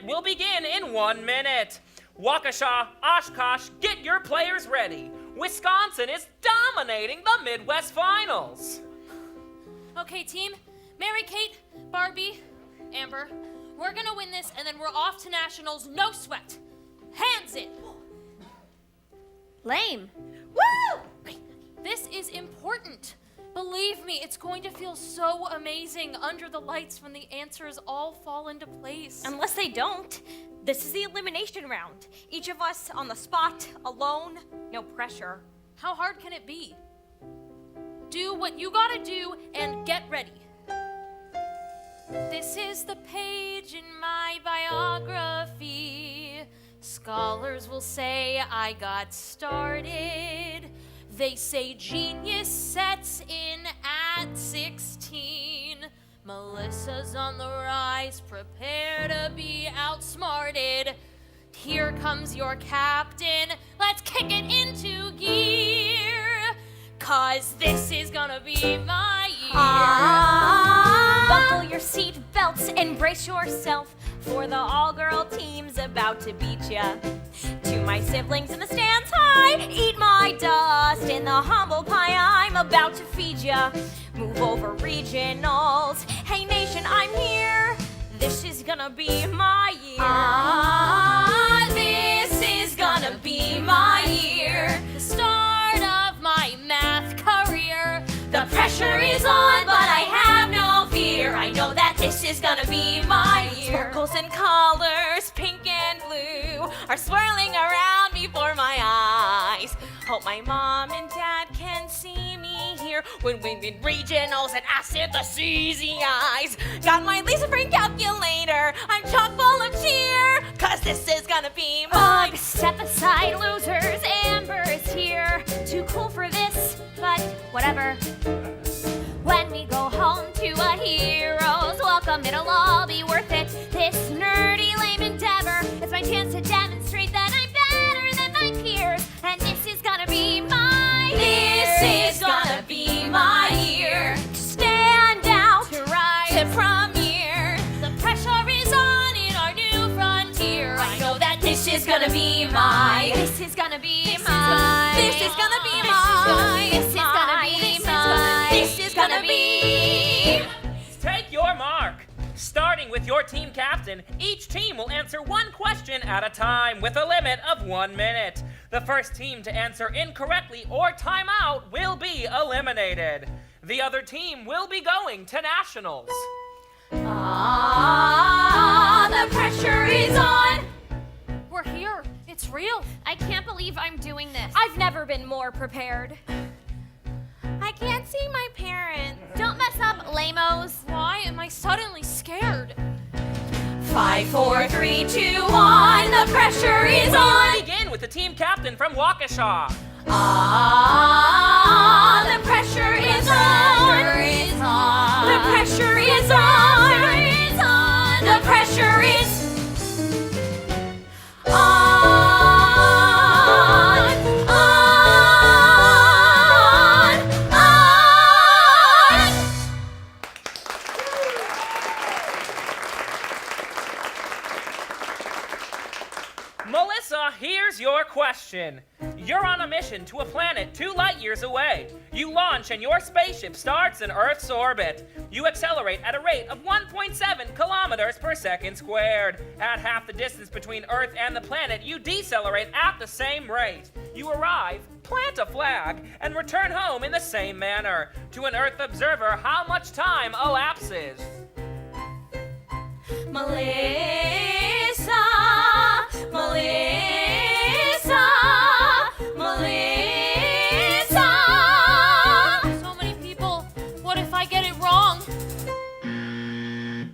tournament will begin in 1 minute. Waukesha, Oshkosh, get your players ready. Wisconsin is dominating the Midwest Finals. Okay, team. Mary Kate, Barbie, Amber, we're gonna win this and then we're off to nationals, no sweat. Hands in. Lame. Woo! This is important. Believe me, it's going to feel so amazing under the lights when the answers all fall into place. Unless they don't. This is the elimination round. Each of us on the spot, alone, no pressure. How hard can it be? Do what you gotta do and get ready. This is the page in my biography. Scholars will say I got started. They say genius sets in at 16. Melissa's on the rise, prepare to be outsmarted. Here comes your captain, let's kick it into gear. 'Cause this is gonna be my year. Buckle your seat belts and brace yourself, for the all-girl team's about to beat ya. To my siblings in the stands high, eat my dust in the humble pie I'm about to feed ya. Move over regionals, hey nation, I'm here. This is gonna be my year. This is gonna be my year. The start of my math career. The pressure is on, but I have no fear. I know that this is gonna be my year. Sparkles and colors, pink and blue, are swirling around before my eyes. Hope my mom and dad can see me here when we win regionals and I sit the CZ eyes. Got my Lisa brain calculator, I'm chock full of cheer, 'cause this is gonna be my Step aside, losers, Amber is here. Too cool for this, but whatever. When we go home to a hero's welcome, it'll all be worth it. This nerdy, lame endeavor, it's my chance to demonstrate that I'm better than my peers. And this is gonna be my year. This is gonna be my year. To stand out, To rise, to premiere. the pressure is on in our new frontier. I know that this is gonna be my. This is gonna be This mine. is This is gonna be This is mine. gonna- This is gonna be mine. This is gonna be. Take your mark. Starting with your team captain, each team will answer one question at a time with a limit of 1 minute. The first team to answer incorrectly or time out will be eliminated. The other team will be going to nationals. The pressure is on. We're here. It's real. I can't believe I'm doing this. I've never been more prepared. I can't see my parents. Don't mess up, lamos. Why am I suddenly scared? 5, 4, 3, 2, 1. The pressure is We on. begin with the team captain from Waukesha. The pressure is on. The pressure is on. The pressure is on. Melissa, here's your question. You're on a mission to a planet 2 light years away. You launch and your spaceship starts in Earth's orbit. You accelerate at a rate of 1.7 kilometers per second squared. At half the distance between Earth and the planet, you decelerate at the same rate. You arrive, plant a flag, and return home in the same manner. To an Earth observer, how much time elapses? Melissa, Melissa, Melissa. So many people. What if I get it wrong?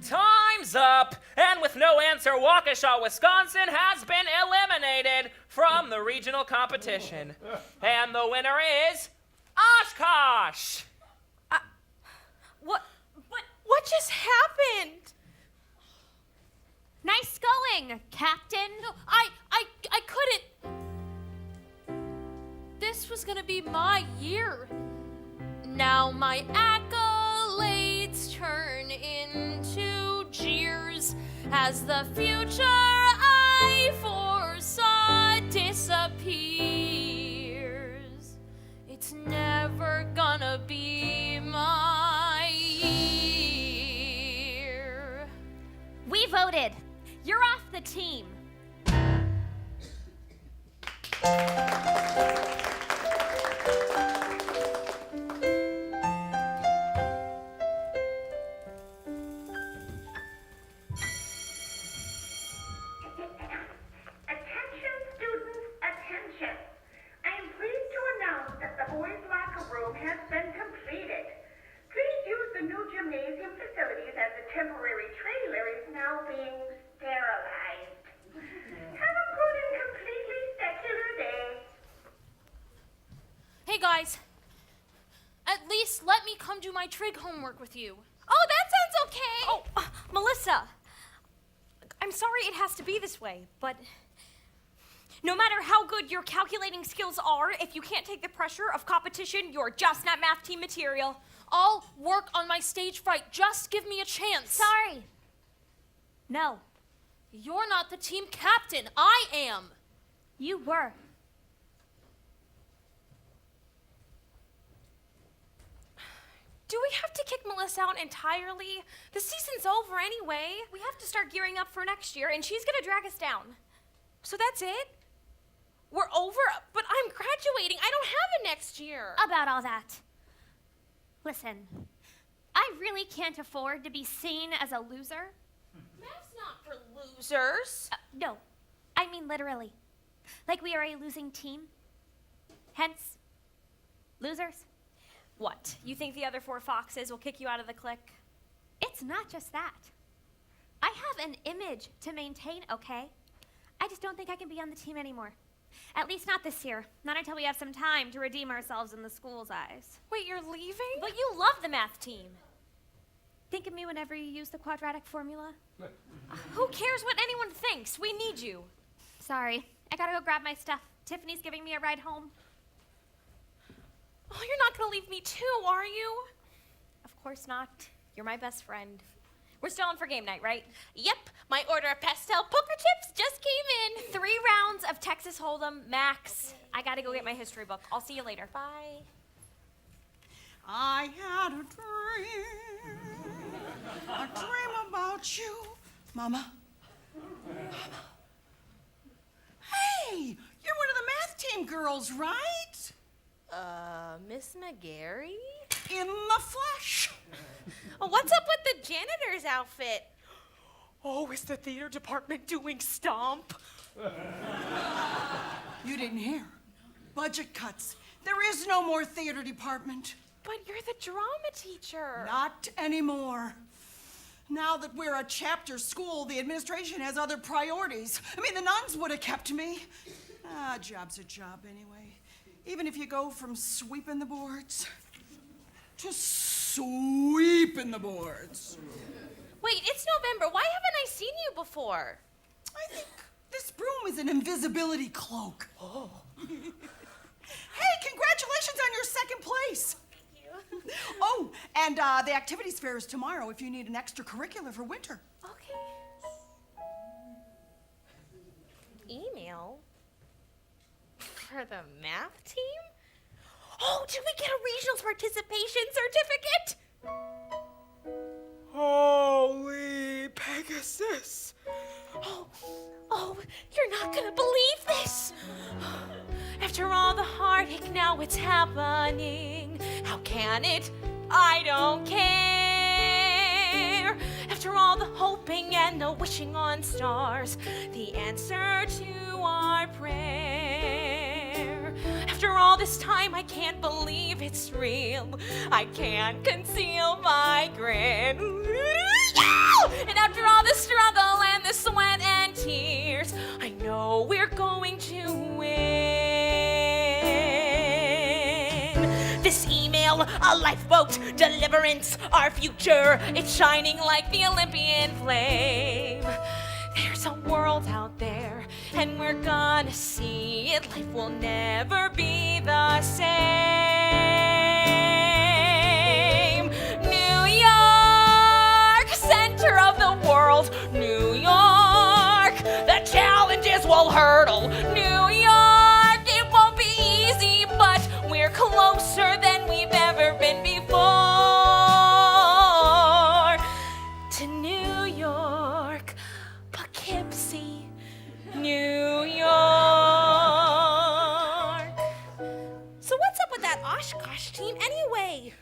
Time's up! And with no answer, Waukesha, Wisconsin has been eliminated from the regional competition. And the winner is Oshkosh! What just happened? Nice going, Captain. No, I couldn't. This was gonna be my year. Now my accolades turn into jeers. as the future I foresaw disappears. It's never gonna be my year. We voted. You're off the team. Temporary trailer is now being sterilized. Have a good and completely secular day. Hey guys, at least let me come do my trig homework with you. Oh, that sounds okay. Oh, Melissa. I'm sorry it has to be this way, but no matter how good your calculating skills are, if you can't take the pressure of competition, you're just not math team material. I'll work on my stage fright. Just give me a chance. Sorry. No, You're not the team captain. I am. you were. Do we have to kick Melissa out entirely? The season's over anyway. We have to start gearing up for next year, and she's gonna drag us down. So that's it? We're over? But I'm graduating. I don't have a next year. About all that. Listen, I really can't afford to be seen as a loser. Math's not for losers. No, I mean literally. Like we are a losing team. Hence, losers. What, you think the other 4 foxes will kick you out of the clique? It's not just that. I have an image to maintain, okay? I just don't think I can be on the team anymore. At least not this year. Not until we have some time to redeem ourselves in the school's eyes. Wait, you're leaving? But you love the math team. Think of me whenever you use the quadratic formula. Who cares what anyone thinks? We need you. Sorry, I gotta go grab my stuff. Tiffany's giving me a ride home. Oh, you're not gonna leave me too, are you? Of course not. You're my best friend. We're still on for game night, right? Yep, my order of pastel poker chips just came in. 3 rounds of Texas Hold'em max. I gotta go get my history book. I'll see you later. Bye. I had a dream about you, Mama. Hey, you're one of the math team girls, right? Miss McGarry? In the flesh. What's up with the janitor's outfit? Oh, is the theater department doing stomp? You didn't hear. Budget cuts. There is no more theater department. But you're the drama teacher. Not anymore. Now that we're a chapter school, the administration has other priorities. I mean, the nuns would have kept me. A job's a job anyway. Even if you go from sweeping the boards to sweeping the boards. Wait, it's November. Why haven't I seen you before? I think this broom is an invisibility cloak. Oh. Hey, congratulations on your 2nd place. Thank you. Oh, and the activities fair is tomorrow if you need an extracurricular for winter. Okay. Email? For the math team? Oh, did we get a regionals participation certificate? Holy Pegasus. Oh, you're not gonna believe this. After all the heartache, now it's happening. How can it? I don't care. After all the hoping and the wishing on stars, the answer to our prayer. After all this time, I can't believe it's real. I can't conceal my grin. And after all the struggle and the sweat and tears, I know we're going to win. This email, a lifeboat, deliverance, our future, it's shining like the Olympian flame. There's a world out there, and we're gonna see it. Life will never be the same. New York, center of the world. New York. tall hurdle. New York, it won't be easy, but we're closer than we've ever been before. To New York, Poughkeepsie, New York. So what's up with that Oshkosh team anyway?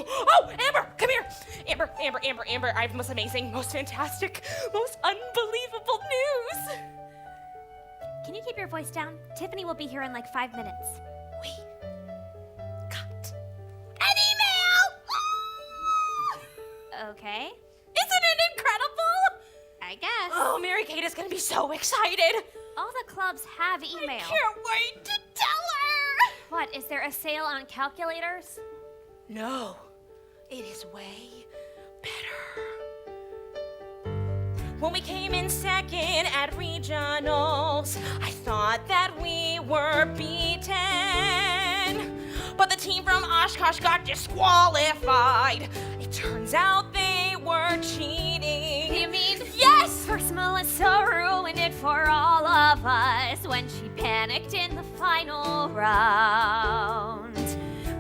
Oh, Amber, come here. Amber, I have the most amazing, most fantastic, most unbelievable news. Can you keep your voice down? Tiffany will be here in like 5 minutes. We got an email. Okay, Isn't it incredible? I guess. Oh, Mary Kate is going to be so excited. All the clubs have I email. can't wait to tell her. What, is there a sale on calculators? No, it is way better. When we came in second at regionals, I thought that we were beaten. But the team from Oshkosh got disqualified. It turns out they were cheating. You mean? Yes! First Melissa ruined it for all of us when she panicked in the final round.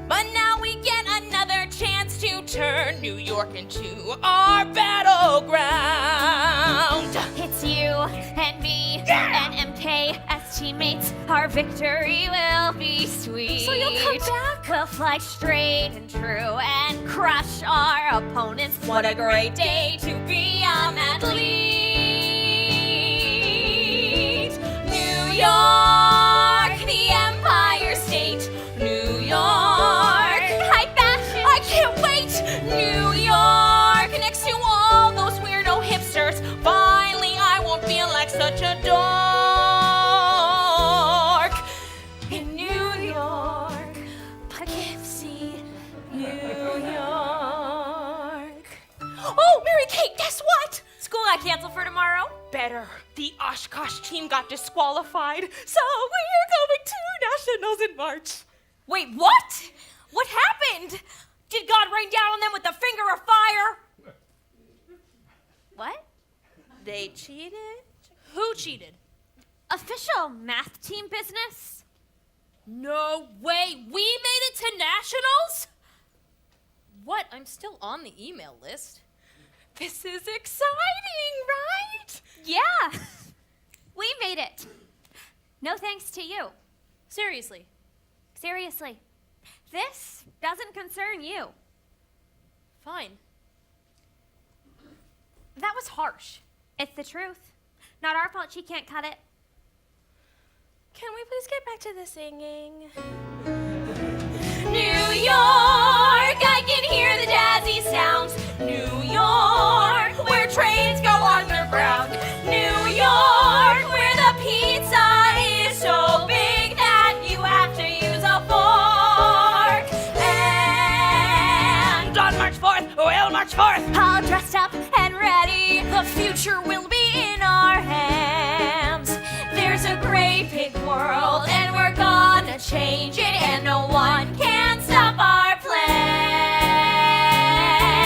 But now we get another chance to turn New York into our battleground. It's you and me and MK as teammates. Our victory will be sweet. So you'll come back? We'll fly straight and true and crush our opponents. What a great day to be an athlete. New York, the Empire State. New York, high fashion. I can't wait. New York, next to all those weirdo hipsters. Finally, I won't feel like such a dork. In New York, Poughkeepsie, New York. Oh, Mary Kate, guess what? School got canceled for tomorrow. Better. The Oshkosh team got disqualified, so we're going to nationals in March. Wait, what? What happened? Did God rain down on them with the finger of fire? What? They cheated? Who cheated? Official math team business? No way. We made it to nationals? What? I'm still on the email list. This is exciting, right? Yeah. We made it. No thanks to you. Seriously. Seriously. This doesn't concern you. Fine. That was harsh. It's the truth. Not our fault she can't cut it. Can we please get back to the singing? New York, I can hear the jazzy sounds. New York, where trains go underground. New York, where the pizza is so big that you have to use a fork. And on March 4th, we'll march forth. All dressed up and ready. The future will be in our hands. There's a great big world, and we're gonna change it, and no one can stop our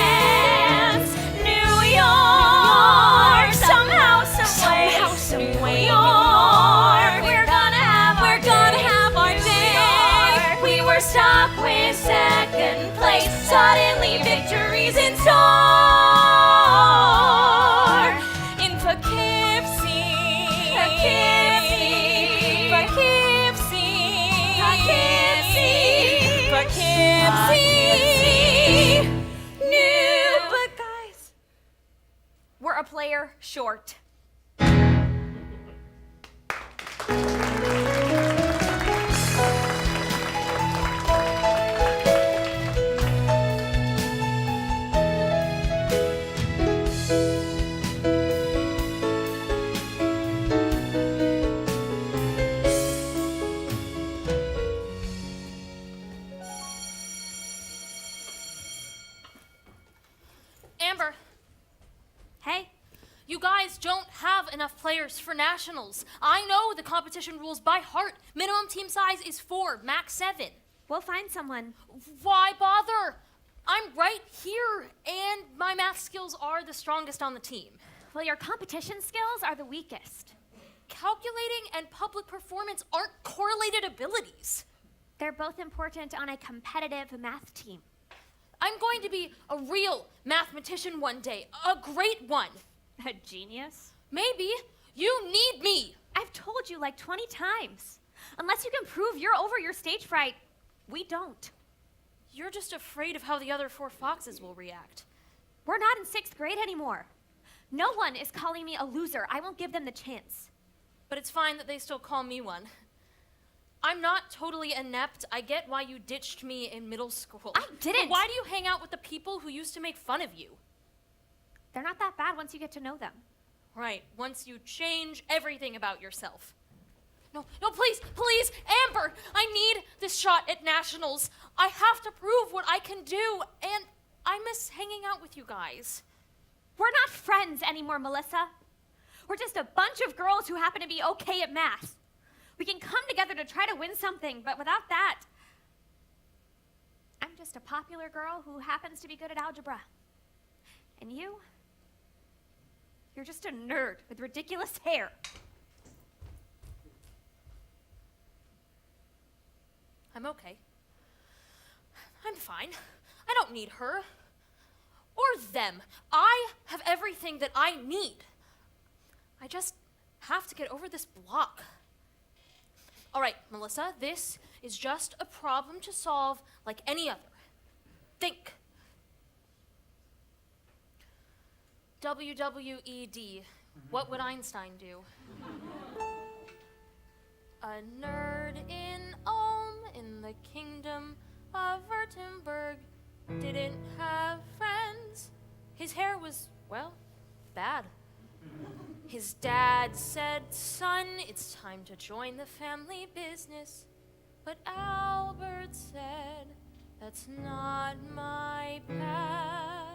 plans. New York, somehow, some way, New York, we're gonna have our day. We were stuck with second place, suddenly victory's in store. In Poughkeepsie, New. But guys, We're a player short. Amber, Hey, you guys don't have enough players for nationals. I know the competition rules by heart. Minimum team size is 4, max 7. we'll find someone. Why bother? I'm right here, and my math skills are the strongest on the team. well, your competition skills are the weakest. Calculating and public performance aren't correlated abilities. They're both important on a competitive math team. I'm going to be a real mathematician one day, a great one. A genius? Maybe. You need me. I've told you like 20 times. Unless you can prove you're over your stage fright, we don't. You're just afraid of how the other 4 foxes will react. We're not in 6th grade anymore. No one is calling me a loser. I won't give them the chance. But it's fine that they still call me one. I'm not totally inept. I get why you ditched me in middle school. I didn't. But why do you hang out with the people who used to make fun of you? They're not that bad once you get to know them. Right, once you change everything about yourself. No, please, Amber, I need this shot at nationals. I have to prove what I can do, and I miss hanging out with you guys. We're not friends anymore, Melissa. We're just a bunch of girls who happen to be okay at math. We can come together to try to win something, but without that, I'm just a popular girl who happens to be good at algebra. And you're just a nerd with ridiculous hair. I'm okay. I'm fine. I don't need her. Or them. I have everything that I need. I just have to get over this block. All right, Melissa, this is just a problem to solve like any other. Think. WWED. What would Einstein do? A nerd in Ulm in the kingdom of Württemberg didn't have friends. His hair was, well, bad. His dad said, son, it's time to join the family business. But Albert said, that's not my path.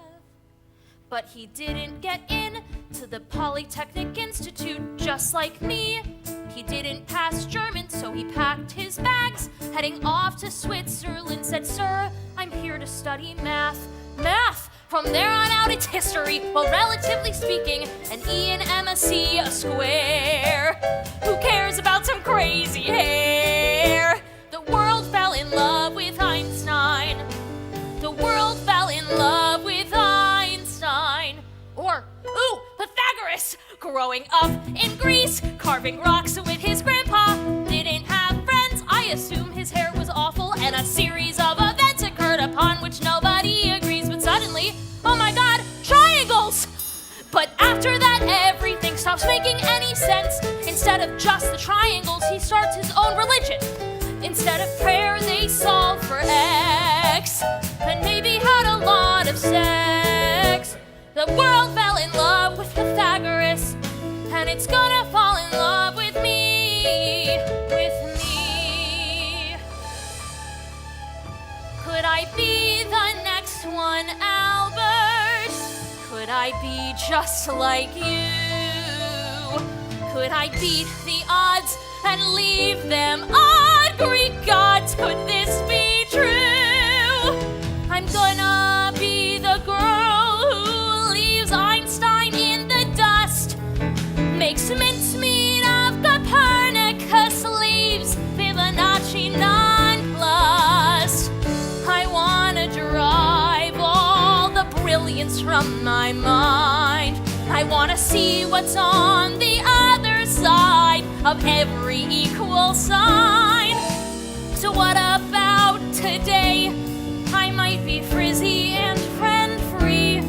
But he didn't get in to the Polytechnic Institute just like me. He didn't pass German, so he packed his bags, heading off to Switzerland, said, sir, I'm here to study math. Math! From there on out, it's history. Well, relatively speaking, an E and M, a C, a square. Who cares about some crazy hair? The world fell in love with Einstein. The world fell in love with Einstein. Or, ooh, Pythagoras, growing up in Greece, carving rocks with his grandpa. Didn't have friends, I assume his hair was awful, and a series of events occurred upon which nobody agrees. But suddenly, oh my god, triangles! But after that, everything stops making any sense. Instead of just the triangles, he starts his own religion. Instead of prayer, they solve for X, and maybe had a lot of sex. The world fell in love with Pythagoras, and it's gonna fall in love with me, Could I be the next one, Albert? Could I be just like you? Could I beat the odds and leave them on Greek gods? Could this be true? I'm gonna be the girl who leaves Einstein in the dust, makes mincemeat of Copernicus, leaves Fibonacci nonplussed. I wanna drive all the brilliance from my mind. I wanna see what's on the other side of every equal sign. So what about today? I might be frizzy and friend-free,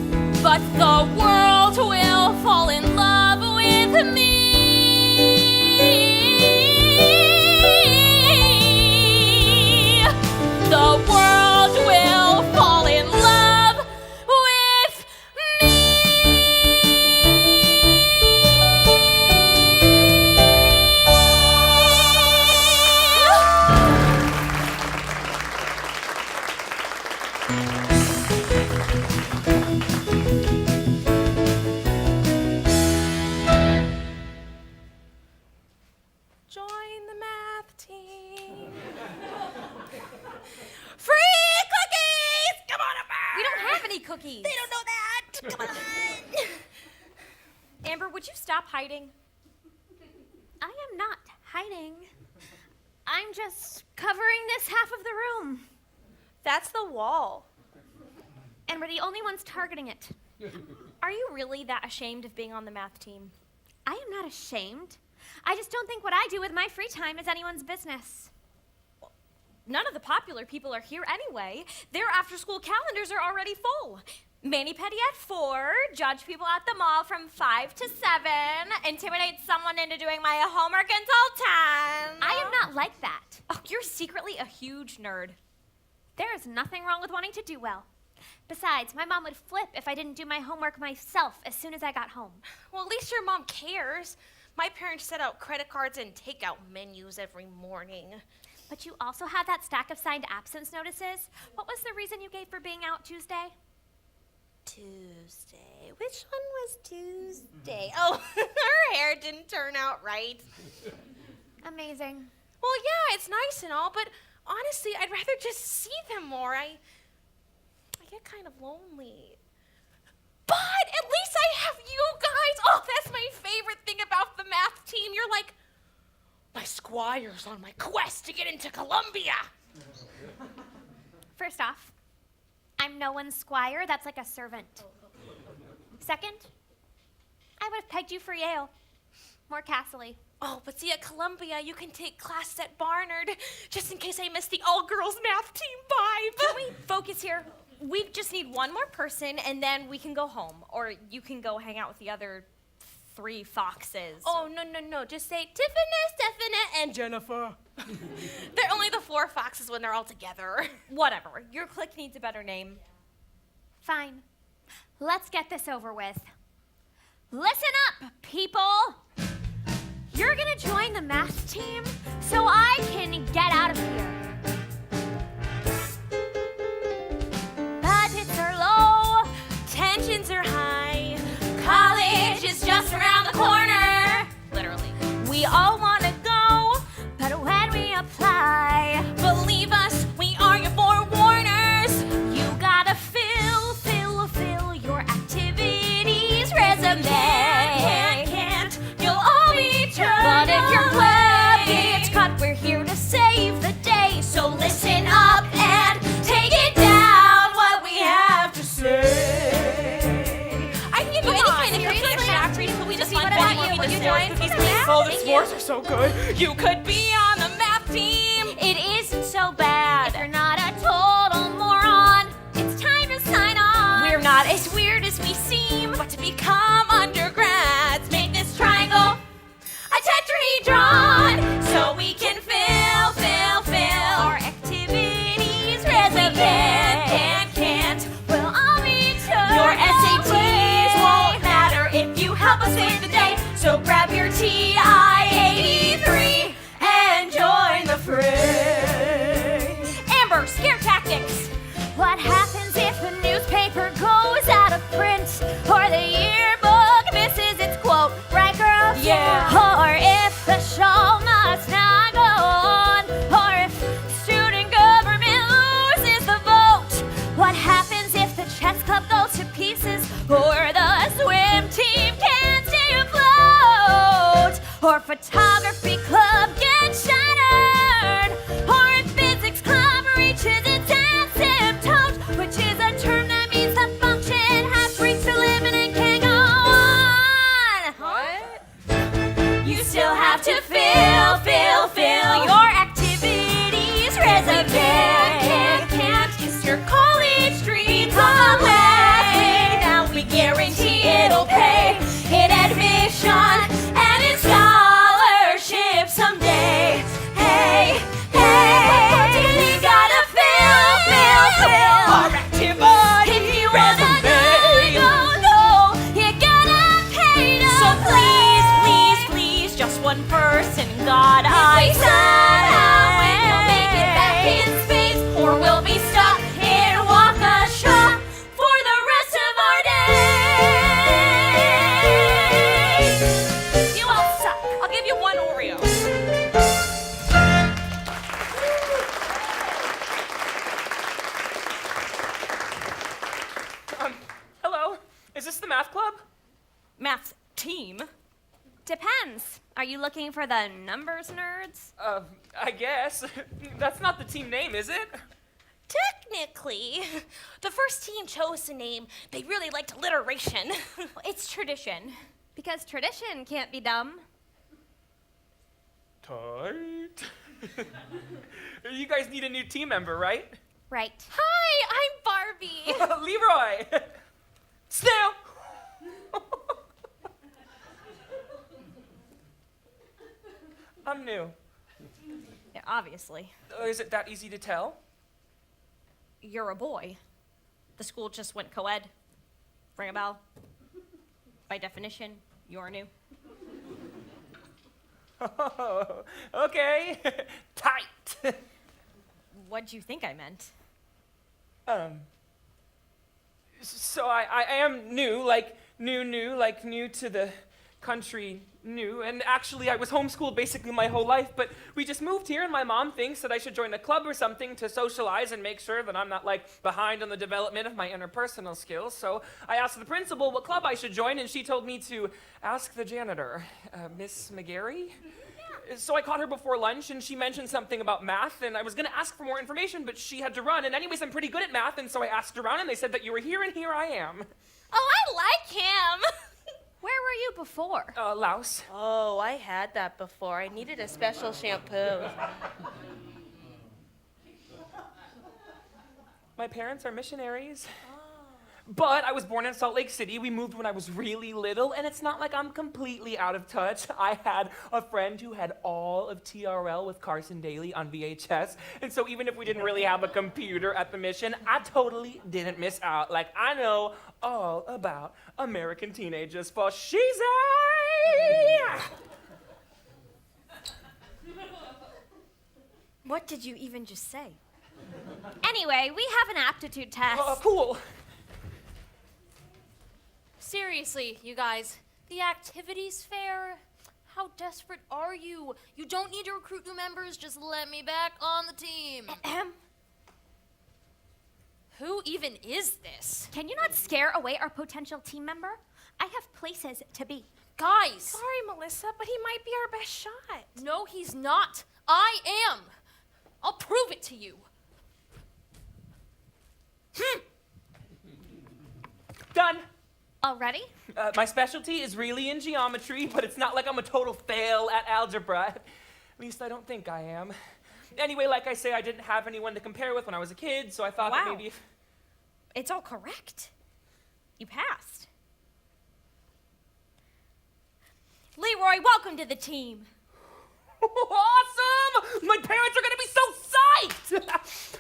but the world will fall in love with me. The world will fall in love with me. Join the math team. Free cookies! Come on, Amber! We don't have any cookies. They don't know that. Come on. Amber, would you stop hiding? I am not hiding. I'm just covering this half of the room. That's the wall. And we're the only ones targeting it. Are you really that ashamed of being on the math team? I am not ashamed. I just don't think what I do with my free time is anyone's business. None of the popular people are here anyway. Their after-school calendars are already full. Mani-pedi at 4, judge people at the mall from 5 to 7, intimidate someone into doing my homework until 10. I am not like that. Oh, you're secretly a huge nerd. There is nothing wrong with wanting to do well. Besides, my mom would flip if I didn't do my homework myself as soon as I got home. Well, at least your mom cares. My parents set out credit cards and takeout menus every morning. But you also have that stack of signed absence notices. What was the reason you gave for being out Tuesday? Tuesday. Which one was Tuesday? Oh, her hair didn't turn out right. Amazing. Well, yeah, it's nice and all, but honestly, I'd rather just see them more. I get kind of lonely. But at least I have you guys. Oh, that's my favorite thing about the math team. You're like my squires on my quest to get into Columbia. First off, I'm no one's squire. That's like a servant. Second, I would have pegged you for Yale. More Castle-y. Oh, but see, at Columbia, you can take classes at Barnard, just in case I miss the all-girls math team vibe. Can we focus here? We just need one more person, and then we can go home. Or you can go hang out with the other 3 foxes. Oh, no. Just say Tiffany, Stephanie, and Jennifer. They're only the 4 foxes when they're all together. Whatever. Your clique needs a better name. Fine. Let's get this over with. Listen up, people! You're gonna join the math team so I can get out of here. Budgets are low, Tensions are high. College is just around the corner. Literally. We all want to go, but when we apply, believe us, we are your forewarners. You gotta fill your activities resume. Can't, you'll all be turned. But if your club gets cut, we're here to save the day. So listen up and take it down what we have to say. I can give you any kind of connection after you, but we just want one more Will you join? Oh, the scores are so good. You could be on the math team. It isn't so bad. If you're not a total moron, it's time to sign on. We're not as weird as we seem, but to become undergrads, make this triangle a tetrahedron, so we can fill our activities resume. Can't, we'll all be turned. Your SATs won't matter if you help us save the day, so grab your TI-83 and join the fray. you looking for the numbers nerds? I guess. That's not the team name, is it? Technically, the first team chose a name. They really liked alliteration. It's tradition. Because tradition can't be dumb. Tight. You guys need a new team member, right? Right. Hi, I'm Barbie. Leroy! Snail! I'm new. Yeah, obviously. Is it that easy to tell? You're a boy. The school just went co-ed. Ring a bell. By definition, you're new. Oh, okay. Tight. What'd you think I meant? So I am new, like new to the country, new. And actually, I was homeschooled basically my whole life, but we just moved here, and my mom thinks that I should join a club or something to socialize and make sure that I'm not, like, behind on the development of my interpersonal skills. So I asked the principal what club I should join, and she told me to ask the janitor, Miss McGarry. So I caught her before lunch, and she mentioned something about math, and I was going to ask for more information, but she had to run. And anyways, I'm pretty good at math, and so I asked around, and they said that you were here, and here I am. Oh, I like him. Where were you before? Laos. Oh, I had that before. I needed a special shampoo. My parents are missionaries. But I was born in Salt Lake City. We moved when I was really little, and it's not like I'm completely out of touch. I had a friend who had all of TRL with Carson Daly on VHS, and so even if we didn't really have a computer at the mission, I totally didn't miss out. Like, I know all about American teenagers for she's What did you even just say? Anyway, we have an aptitude test. Cool. Seriously, you guys, the activities fair? How desperate are you? You don't need to recruit new members, just let me back on the team. Who even is this? Can you not scare away our potential team member? I have places to be. Guys! Sorry, Melissa, but he might be our best shot. No, he's not. I am. I'll prove it to you. Done. Already? My specialty is really in geometry, but it's not like I'm a total fail at algebra. At least I don't think I am. Anyway, like I say, I didn't have anyone to compare with when I was a kid, so I thought that Wow. maybe... It's all correct. You passed. Leroy, welcome to the team. Awesome! My parents are gonna be so psyched!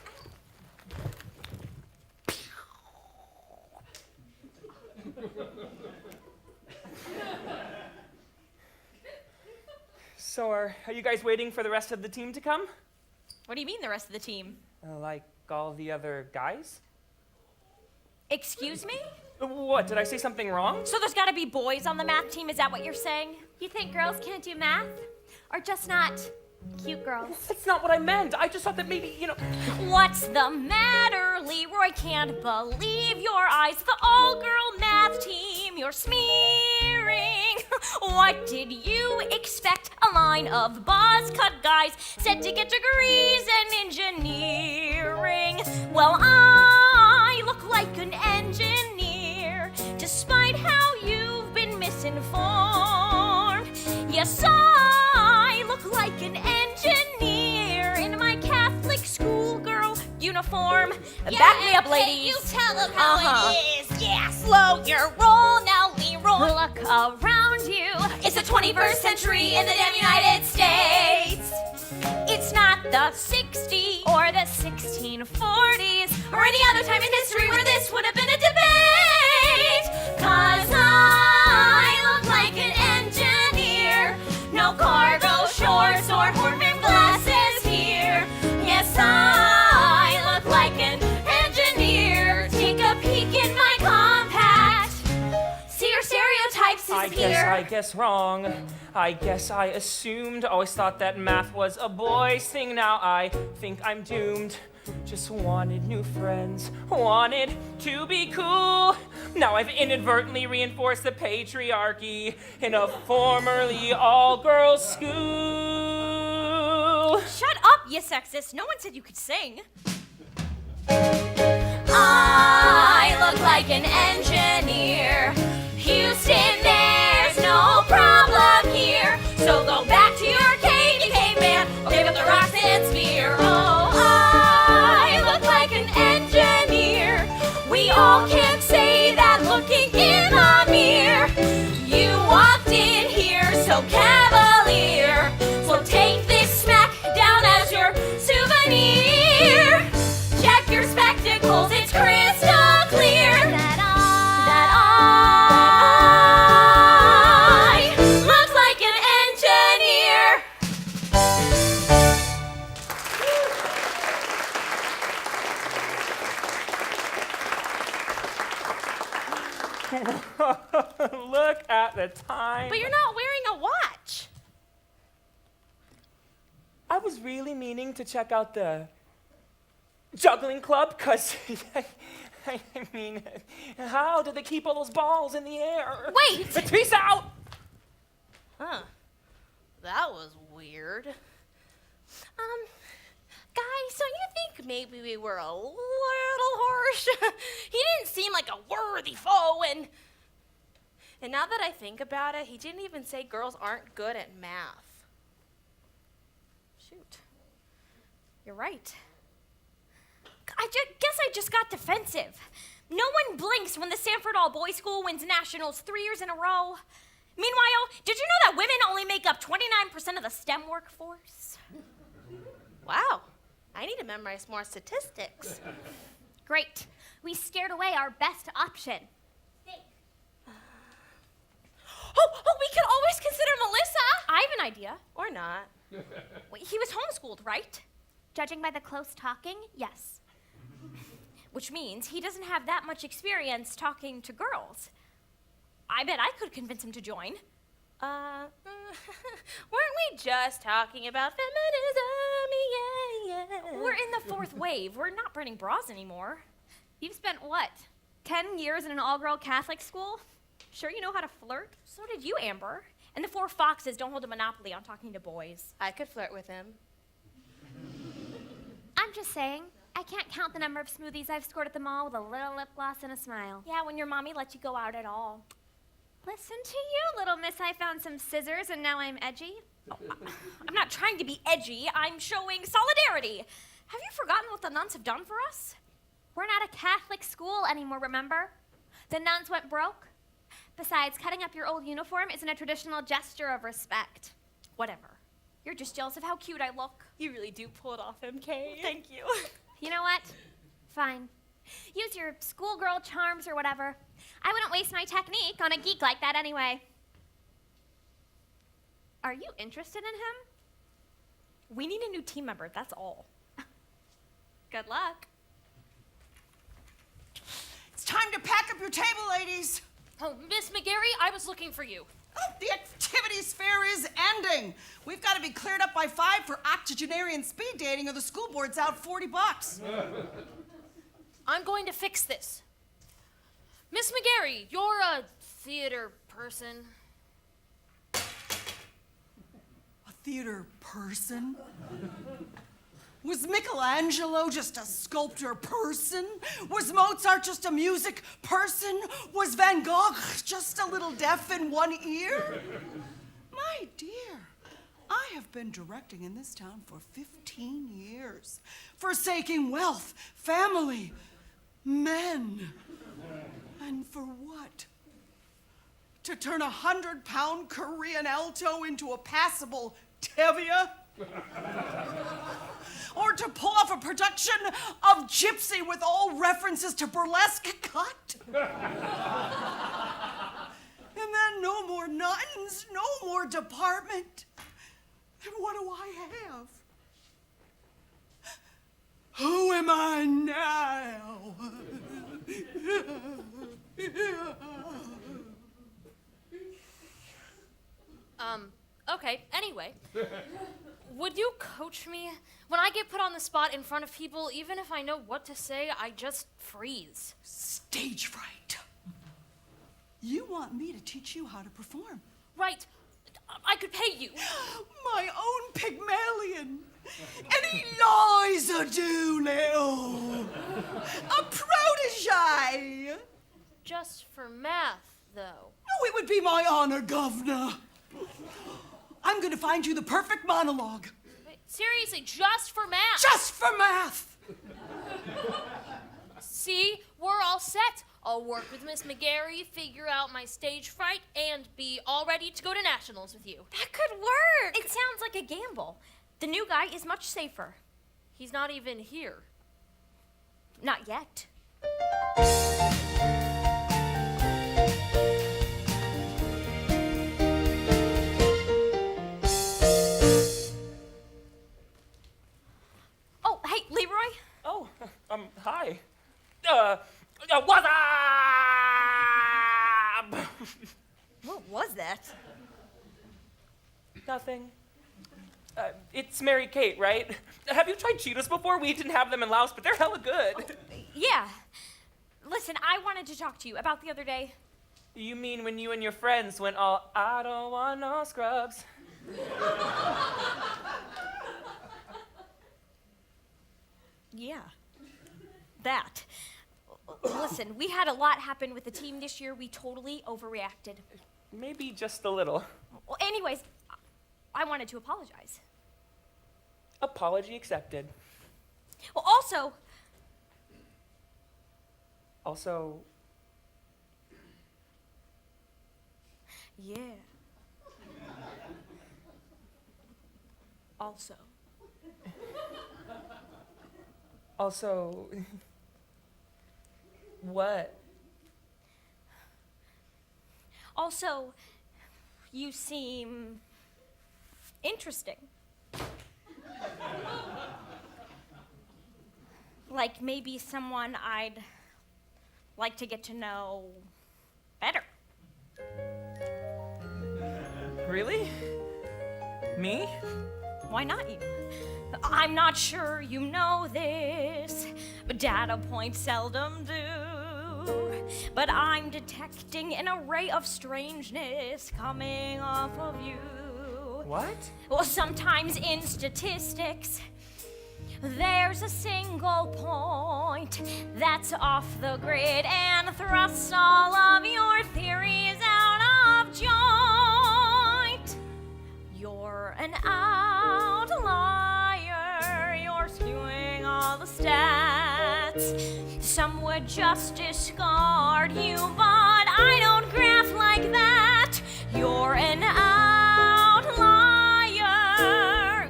So are you guys waiting for the rest of the team to come? What do you mean the rest of the team? Like all the other guys? Excuse me? What, did I say something wrong? So there's gotta be boys on the math team, is that what you're saying? You think girls can't do math? Or just not cute girls? That's not what I meant. I just thought that maybe, What's the matter, Leroy? Can't believe your eyes. The all-girl math team you're smearing. What did you expect? A line of buzz-cut guys said to get degrees in engineering. Well, I look like an engineer, despite how you've been misinformed. Yes, I look like an engineer in my Catholic schoolgirl uniform. Back me up, ladies. You tell them how it is. Yeah, slow your roll now, Leroy. Look around you. It's the 21st century in the damn United States. It's not the 60s Or the 1640s. or any other time in history where this would have been a debate. 'Cause I look like an engineer. No cargo shorts or horn-rimmed glasses here. Yes, I look like an engineer. Take a peek in my compact. See your stereotypes disappear. I guess wrong. I guess I assumed, always thought that math was a boy's thing. Now I think I'm doomed. Just wanted new friends, wanted to be cool. Now I've inadvertently reinforced the patriarchy in a formerly all-girls school. Shut up, you sexist. No one said you could sing. I look like an engineer. Houston, there's no problem here. So go back to your cave, you caveman, or give up the rocks and spear. Oh, I look like an engineer. We all can say that looking in the mirror. You walked in here so cavalier. So take this smack down as your souvenir. Check your spectacles, it's crystal clear that I look like an engineer. Look at the time. But you're not wearing a watch. I was really meaning to check out the juggling club, because, I mean, how did they keep all those balls in the air? Wait! But peace out! Huh. That was weird. Guys, don't you think maybe we were a little harsh? He didn't seem like a worthy foe, and now that I think about it, he didn't even say girls aren't good at math. Shoot. You're right. Guess I just got defensive. No one blinks when the Sanford All-Boys School wins nationals 3 years in a row. Meanwhile, did you know that women only make up 29% of the STEM workforce? Wow. I need to memorize more statistics. Great. We scared away our best option. Oh, we could always consider Melissa. I have an idea. Or not. Wait, he was homeschooled, right? Judging by the close talking, yes. Which means he doesn't have that much experience talking to girls. I bet I could convince him to join. Weren't we just talking about feminism? Yeah. We're in the fourth wave. We're not burning bras anymore. You've spent what? 10 years in an all-girl Catholic school? Sure you know how to flirt? So did you, Amber. And the four foxes don't hold a monopoly on talking to boys. I could flirt with him. I'm just saying, I can't count the number of smoothies I've scored at the mall with a little lip gloss and a smile. Yeah, when your mommy lets you go out at all. Listen to you, little miss. I found some scissors and now I'm edgy. I'm not trying to be edgy. I'm showing solidarity. Have you forgotten what the nuns have done for us? We're not a Catholic school anymore, remember? The nuns went broke. Besides, cutting up your old uniform isn't a traditional gesture of respect. Whatever. You're just jealous of how cute I look. You really do pull it off, MK. Thank you. You know what? Fine. Use your schoolgirl charms or whatever. I wouldn't waste my technique on a geek like that anyway. Are you interested in him? We need a new team member, that's all. Good luck. It's time to pack up your table, ladies. Oh, Miss McGarry, I was looking for you. Oh, the activities fair is ending. We've got to be cleared up by 5 for octogenarian speed dating, or the school board's out $40. I'm going to fix this. Miss McGarry, you're a theater person. A theater person? Was Michelangelo just a sculptor person? Was Mozart just a music person? Was Van Gogh just a little deaf in one ear? My dear, I have been directing in this town for 15 years, forsaking wealth, family, men. And for what? To turn a 100-pound Korean alto into a passable Tevye? Or to pull off a production of Gypsy with all references to burlesque cut? And then no more nuns, no more department. And what do I have? Who am I now? Okay, anyway. Would you coach me? When I get put on the spot in front of people, even if I know what to say, I just freeze. Stage fright. You want me to teach you how to perform? Right. I could pay you. My own Pygmalion. And Eliza Doolittle. A protege. Just for math, though. No, it would be my honor, Governor. I'm going to find you the perfect monologue. Wait, seriously, just for math? Just for math. See, we're all set. I'll work with Miss McGarry, figure out my stage fright, and be all ready to go to nationals with you. That could work. It sounds like a gamble. The new guy is much safer. He's not even here. Not yet. Oh, hey, Leroy. Oh, hi. What's up? What was that? Nothing. It's Mary Kate, right? Have you tried Cheetos before? We didn't have them in Laos, but they're hella good. Yeah. Listen, I wanted to talk to you about the other day. You mean when you and your friends went all, I don't want no scrubs? Yeah. That. Listen, we had a lot happen with the team this year. We totally overreacted. Maybe just a little. Well, anyways, I wanted to apologize. Apology accepted. Well, also, yeah. Also. What? Also, you seem interesting. Like maybe someone I'd like to get to know better. Really? Me? Why not you? I'm not sure you know this, but data points seldom do. But I'm detecting an array of strangeness coming off of you. What? Well, sometimes in statistics, there's a single point that's off the grid and thrusts all of your theories out of joint. You're an outlier, you're skewing all the stats. Some would just discard you, but I don't graph like that. You're an outlier,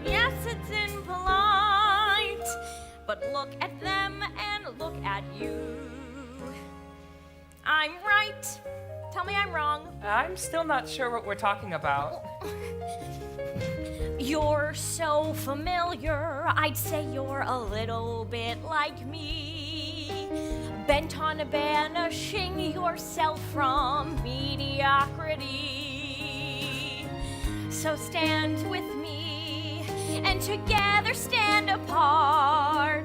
yes, it's impolite, but look at them and look at you. I'm right. Tell me I'm wrong. I'm still not sure what we're talking about. You're so familiar, I'd say you're a little bit like me, bent on banishing yourself from mediocrity. So stand with me, and together stand apart.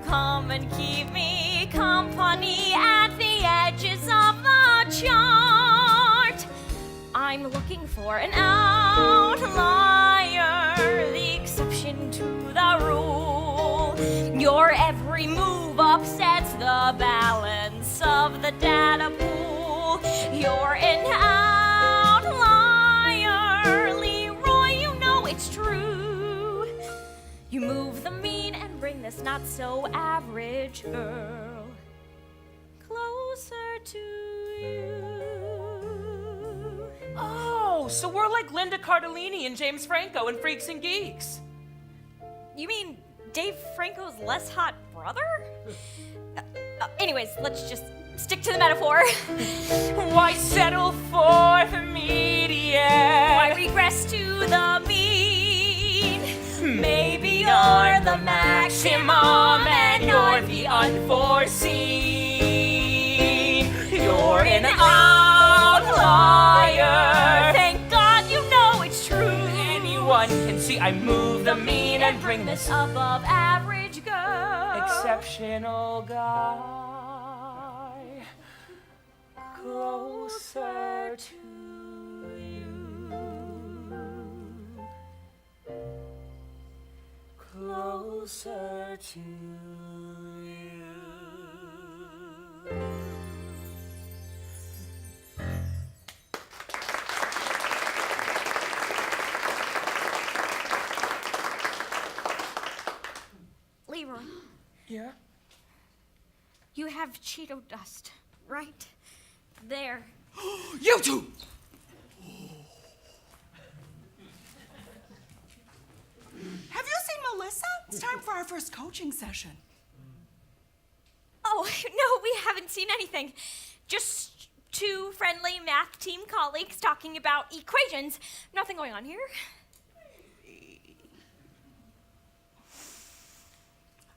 Come and keep me company at the edges of the chart. I'm looking for an outlier, the exception to the rule. Your every move upsets the balance of the data pool. You're an outlier, Leroy, you know it's true. You move the mean and bring this not so average girl closer to you. Oh, so we're like Linda Cardellini and James Franco in Freaks and Geeks. You mean Dave Franco's less hot brother? Anyways, let's just stick to the metaphor. Why settle for the median? Why regress to the mean? Maybe you're the maximum and you're the unforeseen. You're an outlier. Thank God you know it's true. Anyway, everyone can see I move the mean and bring this above average girl. exceptional guy closer to you. Closer to you. Leroy, Yeah? you have Cheeto dust right there. You two! Have you seen Melissa? It's time for our first coaching session. Oh, no, we haven't seen anything. Just two friendly math team colleagues talking about equations. Nothing going on here.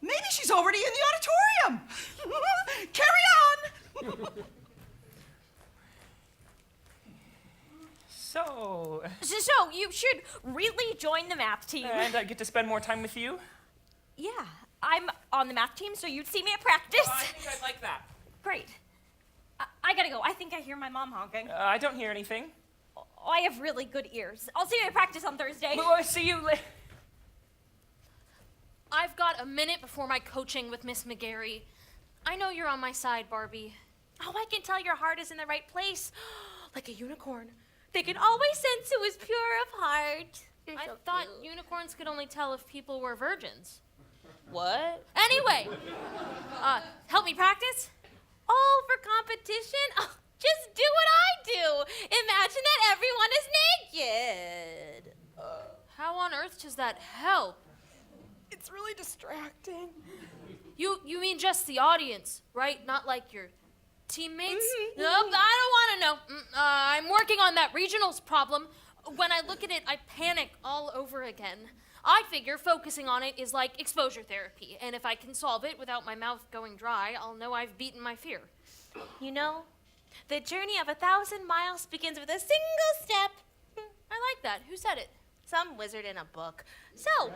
Maybe she's already in the auditorium. Carry on. So, So you should really join the math team. and I get to spend more time with you? Yeah, I'm on the math team, so you'd see me at practice. I think I'd like that. Great. I gotta go. I think I hear my mom honking. I don't hear anything. Oh, I have really good ears. I'll see you at practice on Thursday. Well, I'll see you later. I've got a minute before my coaching with Miss McGarry. I know you're on my side, Barbie. Oh, I can tell your heart is in the right place. Like a unicorn. They can always sense who is pure of heart. I thought unicorns could only tell if people were virgins. What? Anyway, help me practice? Oh, for competition? Oh, just do what I do. Imagine that everyone is naked. How on earth does that help? It's really distracting. You mean just the audience, right? Not like your teammates? Mm-hmm. Nope, I don't want to know. I'm working on that regionals problem. When I look at it, I panic all over again. I figure focusing on it is like exposure therapy, and if I can solve it without my mouth going dry, I'll know I've beaten my fear. You know, the journey of 1,000 miles begins with a single step. I like that. Who said it? Some wizard in a book. So,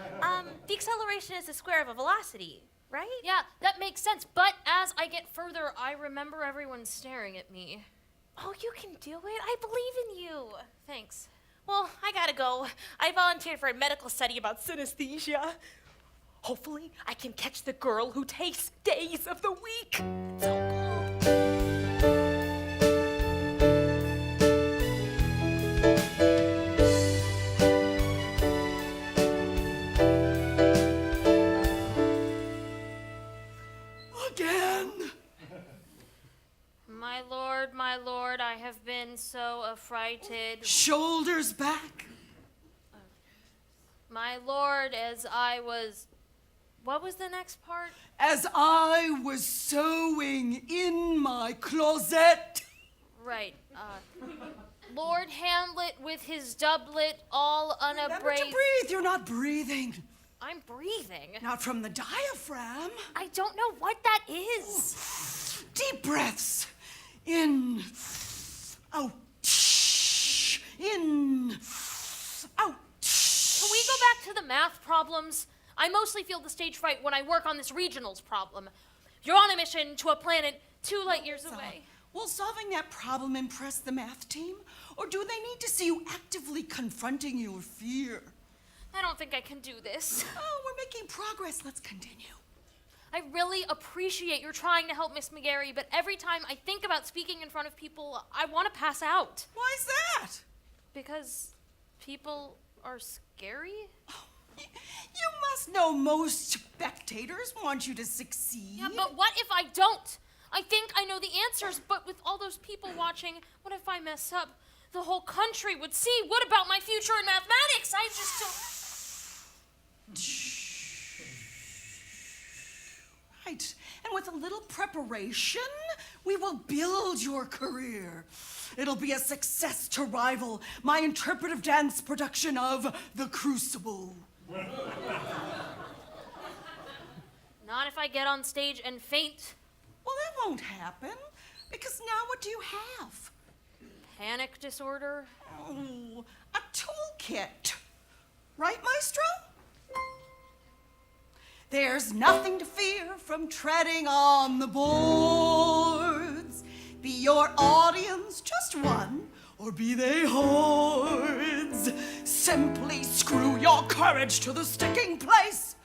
the acceleration is the square of a velocity, right? Yeah, that makes sense, but as I get further, I remember everyone staring at me. Oh, you can do it. I believe in you. Thanks. Well, I gotta go. I volunteered for a medical study about synesthesia. Hopefully, I can catch the girl who tastes days of the week. So Again. My lord, I have been so affrighted. Shoulders back. My lord, as I was... What was the next part? As I was sewing in my closet. Right. Lord Hamlet with his doublet all Remember to unabrased. breathe. You're not breathing. I'm breathing. Not from the diaphragm. I don't know what that is. Deep breaths. In. Out. In. Out. Can we go back to the math problems? I mostly feel the stage fright when I work on this regionals problem. You're on a mission to a planet 2 light years away. Will solving that problem impress the math team? Or do they need to see you actively confronting your fear? I don't think I can do this. Oh, we're making progress. Let's continue. I really appreciate your trying to help Miss McGarry, but every time I think about speaking in front of people, I want to pass out. Why is that? Because people are scary? You must know most spectators want you to succeed. Yeah, but what if I don't? I think I know the answers, but with all those people watching, what if I mess up? The whole country would see. What about my future in mathematics? I just don't... Right. And with a little preparation, we will build your career. It'll be a success to rival my interpretive dance production of The Crucible. Not if I get on stage and faint. Well, that won't happen, because now what do you have? Panic disorder? Oh, a toolkit. Right, Maestro? There's nothing to fear from treading on the boards. Be your audience just one, or be they hordes. Simply screw your courage to the sticking place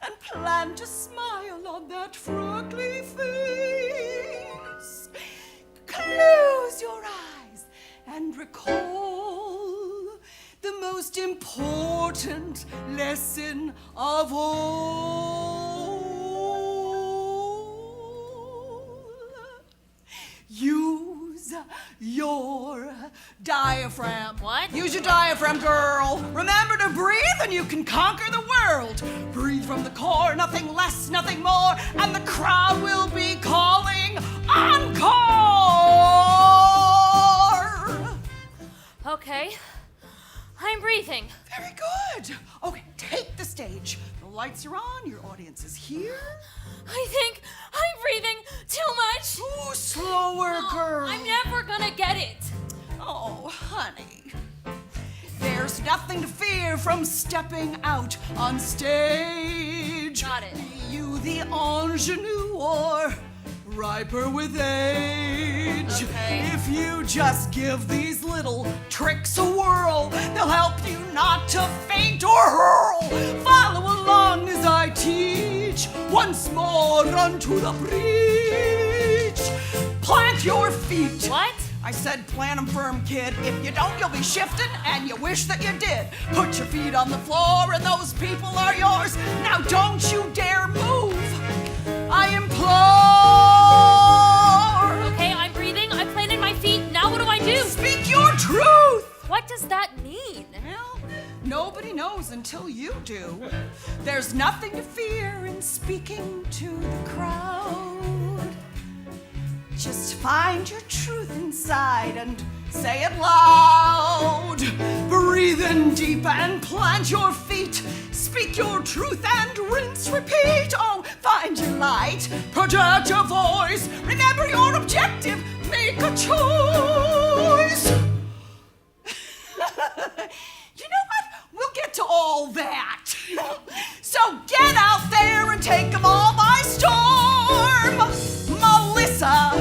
and plant a smile on that freckly face. Close your eyes and recall the most important lesson of all. Use your diaphragm. What? Use your diaphragm, girl. Remember to breathe and you can conquer the world. Breathe from the core, nothing less, nothing more, and the crowd will be calling encore. Okay. I'm breathing. Very good. Okay, take the stage. The lights are on, your audience is here. I think I'm breathing too much. Ooh, slower, girl. I'm never gonna get it. Oh, honey. There's nothing to fear from stepping out on stage. Got it. Be you the ingenue or riper with age. Okay. If you just give these little tricks a whirl, they'll help you not to faint or hurl. Follow along as I teach. Once more, run to the breach. Plant your feet. What? I said plant 'em firm, kid. If you don't, you'll be shifting, and you wish that you did. Put your feet on the floor, and those people are yours. Now don't you dare move. I implore. Okay, I'm breathing. I planted my feet. Now what do I do? Speak your truth. What does that mean? Well, nobody knows until you do. There's nothing to fear in speaking to the crowd. Just find your truth inside and say it loud. Breathe in deep and plant your feet. Speak your truth and rinse, repeat. Oh, find your light, project your voice. Remember your objective, make a choice. You know what? We'll get to all that. So get out there and take them all by storm. Melissa,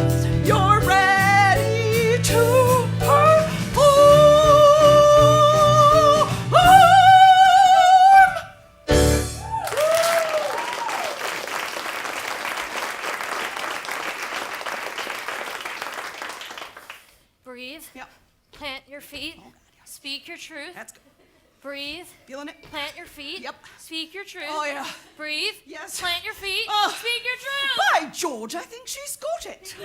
you're ready to perform. Breathe. Yep, Plant your feet. Speak your truth. that's good. Breathe. Feeling it? Plant your feet. Yep. Speak your truth. Oh, yeah. Breathe. Yes. Plant your feet. Oh. Speak your truth. By George, I think she's got it.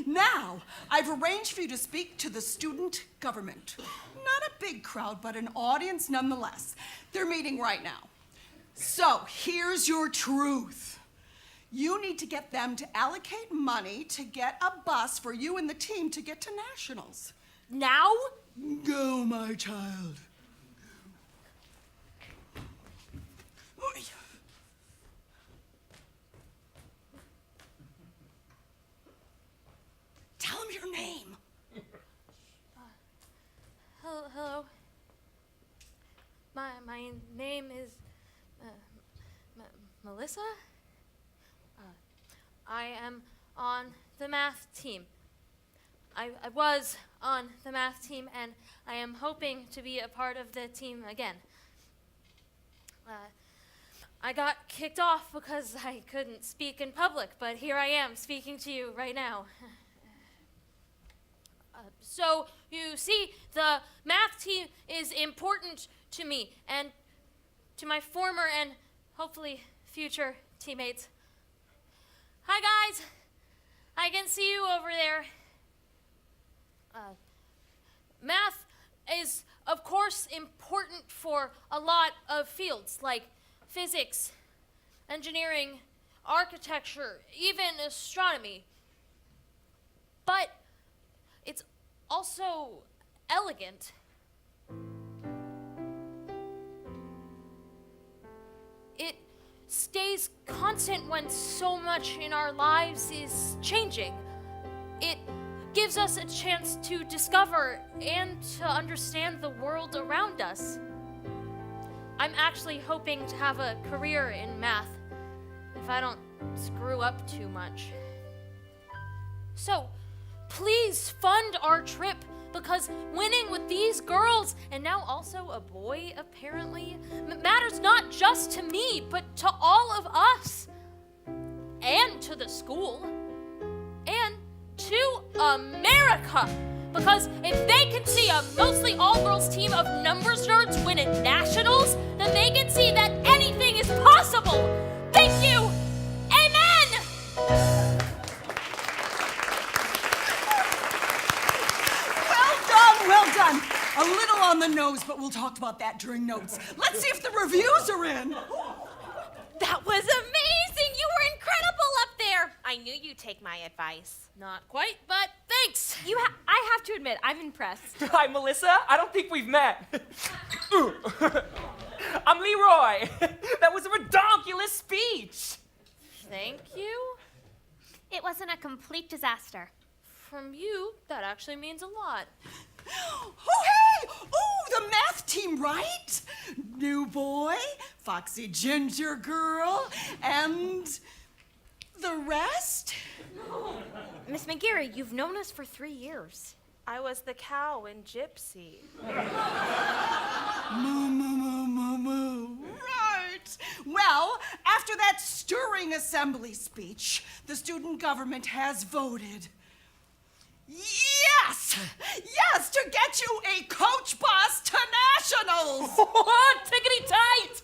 Now, I've arranged for you to speak to the student government. Not a big crowd, but an audience nonetheless. They're meeting right now. So, here's your truth. You need to get them to allocate money to get a bus for you and the team to get to nationals. Now? Go, my child. Oy. Tell him your name. Hello. My name is Melissa. I am on the math team. I was on the math team, and I am hoping to be a part of the team again. I got kicked off because I couldn't speak in public, but here I am speaking to you right now. So, you see, the math team is important to me and to my former and hopefully future teammates. Hi, guys. I can see you over there. Math is, of course, important for a lot of fields like physics, engineering, architecture, even astronomy. But it's also elegant. It stays constant when so much in our lives is changing. It gives us a chance to discover and to understand the world around us. I'm actually hoping to have a career in math if I don't screw up too much. So, please fund our trip because winning with these girls, and now also a boy apparently, matters not just to me, but to all of us. And to the school. And to America. Because if they can see a mostly all-girls team of numbers nerds win at nationals, then they can see that anything is possible. Thank you. Amen. Well done. A little on the nose, but we'll talk about that during notes. Let's see if the reviews are in. That was amazing! You were incredible up there! I knew you'd take my advice. Not quite, but thanks. I have to admit, I'm impressed. Hi, Melissa. I don't think we've met. I'm Leroy. That was a redonkulous speech. Thank you. It wasn't a complete disaster. From you, that actually means a lot. Oh, hey! Oh, the math team, right? New boy, foxy ginger girl, and the rest? Miss McGarry, you've known us for 3 years. I was the cow in Gypsy. Moo. Right. Well, after that stirring assembly speech, the student government has voted. Yes, to get you a coach bus to nationals. Tickety tight.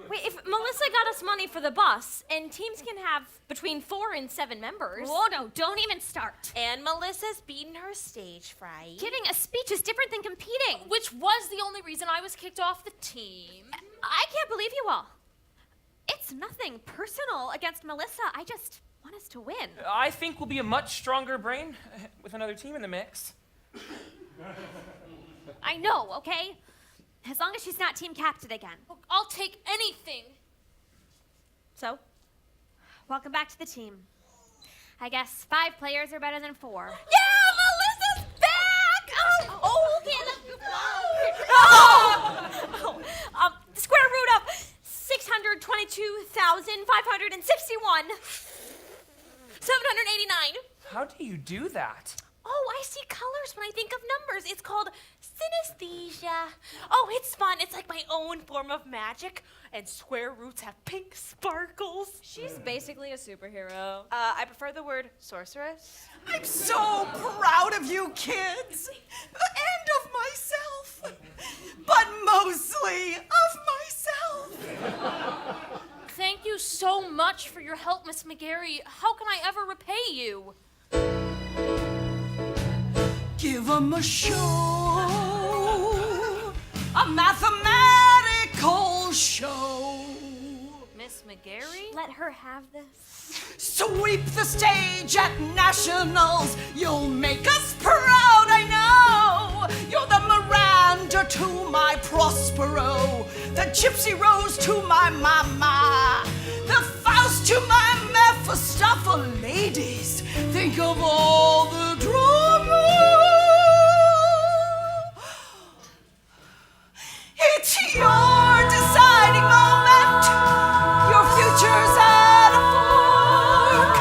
Wait, if Melissa got us money for the bus, and teams can have between 4 and 7 members. Oh no, don't even start. And Melissa's beaten her stage fright. Giving a speech is different than competing. Which was the only reason I was kicked off the team. I can't believe you all. It's nothing personal against Melissa. I just want us to win. I think we'll be a much stronger brain with another team in the mix. I know, okay? As long as she's not team captain again. Look, I'll take anything. So? Welcome back to the team. I guess 5 players are better than 4. Yeah, Melissa's back! Okay, let's go. The square root of 622,561. 789. How do you do that? Oh, I see colors when I think of numbers. It's called synesthesia. Oh, it's fun. It's like my own form of magic. And square roots have pink sparkles. She's basically a superhero. I prefer the word sorceress. I'm so proud of you kids, and of myself, but mostly of myself. Thank you so much for your help, Miss McGarry. How can I ever repay you? Give 'em a show, a mathematical show. Miss McGarry? Let her have this. Sweep the stage at nationals. You'll make us proud, I know. You're the Miranda to my Prospero, the Gypsy Rose to my Mama, the Faust to my Mephistopheles. Think of all the drama. It's your deciding moment. Your future's at a fork.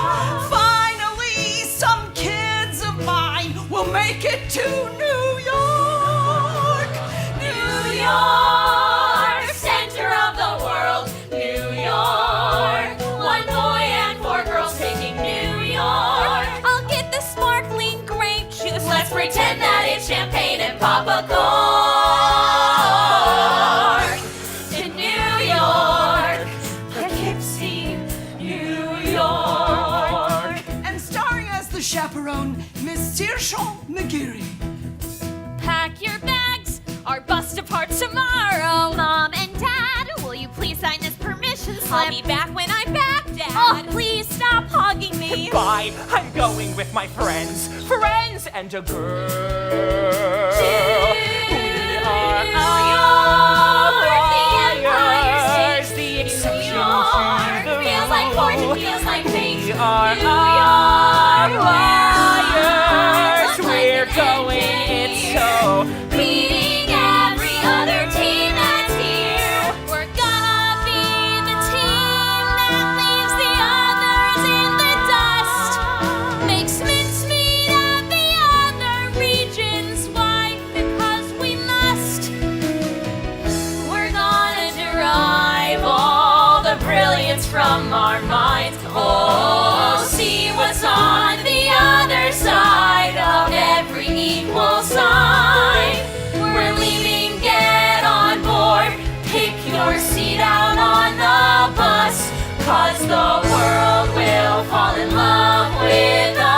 Finally, some kids of mine will make it to New York. New York, center of the world. New York, 1 boy and 4 girls taking New York. I'll get the sparkling grape juice. Let's pretend that it's champagne and pop a cork. To New York, Poughkeepsie, New York. And starring as the chaperone, Miss Saoirse McGarry. Pack your bags. Our bus departs tomorrow. Mom and Dad, will you please sign this permission slip? I'll be back when I'm back, Dad. Oh, please stop hugging me. Bye. I'm going with my friends and a girl. We are warriors. The exception to the Feels like rule. fortune, feels like fate. We are warriors. We're going. It's so Beating every other team that's from our minds. Oh, see what's on the other side of every equal sign. We're leaving, get on board. Pick your seat out on the bus, 'cause the world will fall in love with us.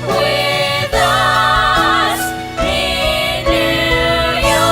With us in New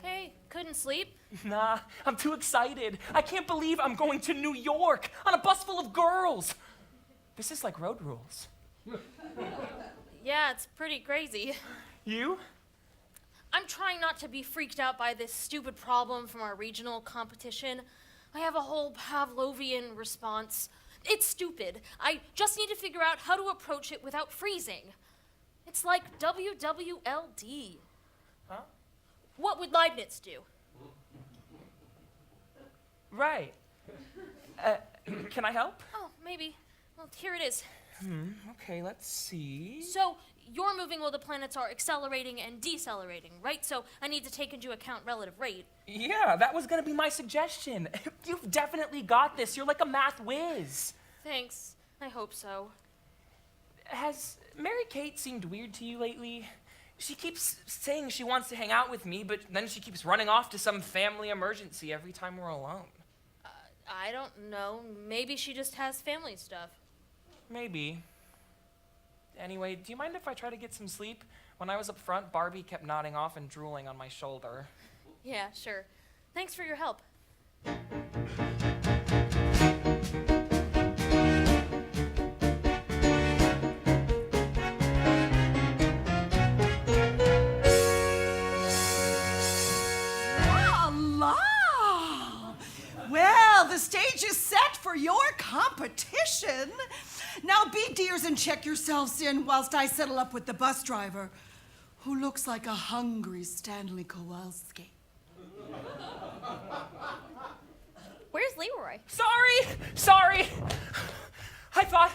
Hey, couldn't sleep? Nah, I'm too excited. I can't believe I'm going to New York on a bus full of girls. This is like road rules. Yeah, it's pretty crazy. You? I'm trying not to be freaked out by this stupid problem from our regional competition. I have a whole Pavlovian response. It's stupid. I just need to figure out how to approach it without freezing. It's like WWLD. Huh? What would Leibniz do? Right. Can I help? Oh, maybe. Well, here it is. Okay, let's see. So, you're moving while the planets are accelerating and decelerating, right? So, I need to take into account relative rate. Yeah, that was gonna be my suggestion. You've definitely got this. You're like a math whiz. Thanks. I hope so. Has Mary Kate seemed weird to you lately? She keeps saying she wants to hang out with me, but then she keeps running off to some family emergency every time we're alone. I don't know. Maybe she just has family stuff. Maybe. Anyway, do you mind if I try to get some sleep? When I was up front, Barbie kept nodding off and drooling on my shoulder. Yeah, sure. Thanks for your help. Voila! Well, the stage is set for your competition. Now be dears and check yourselves in whilst I settle up with the bus driver, who looks like a hungry Stanley Kowalski. Where's Leroy? Sorry. I thought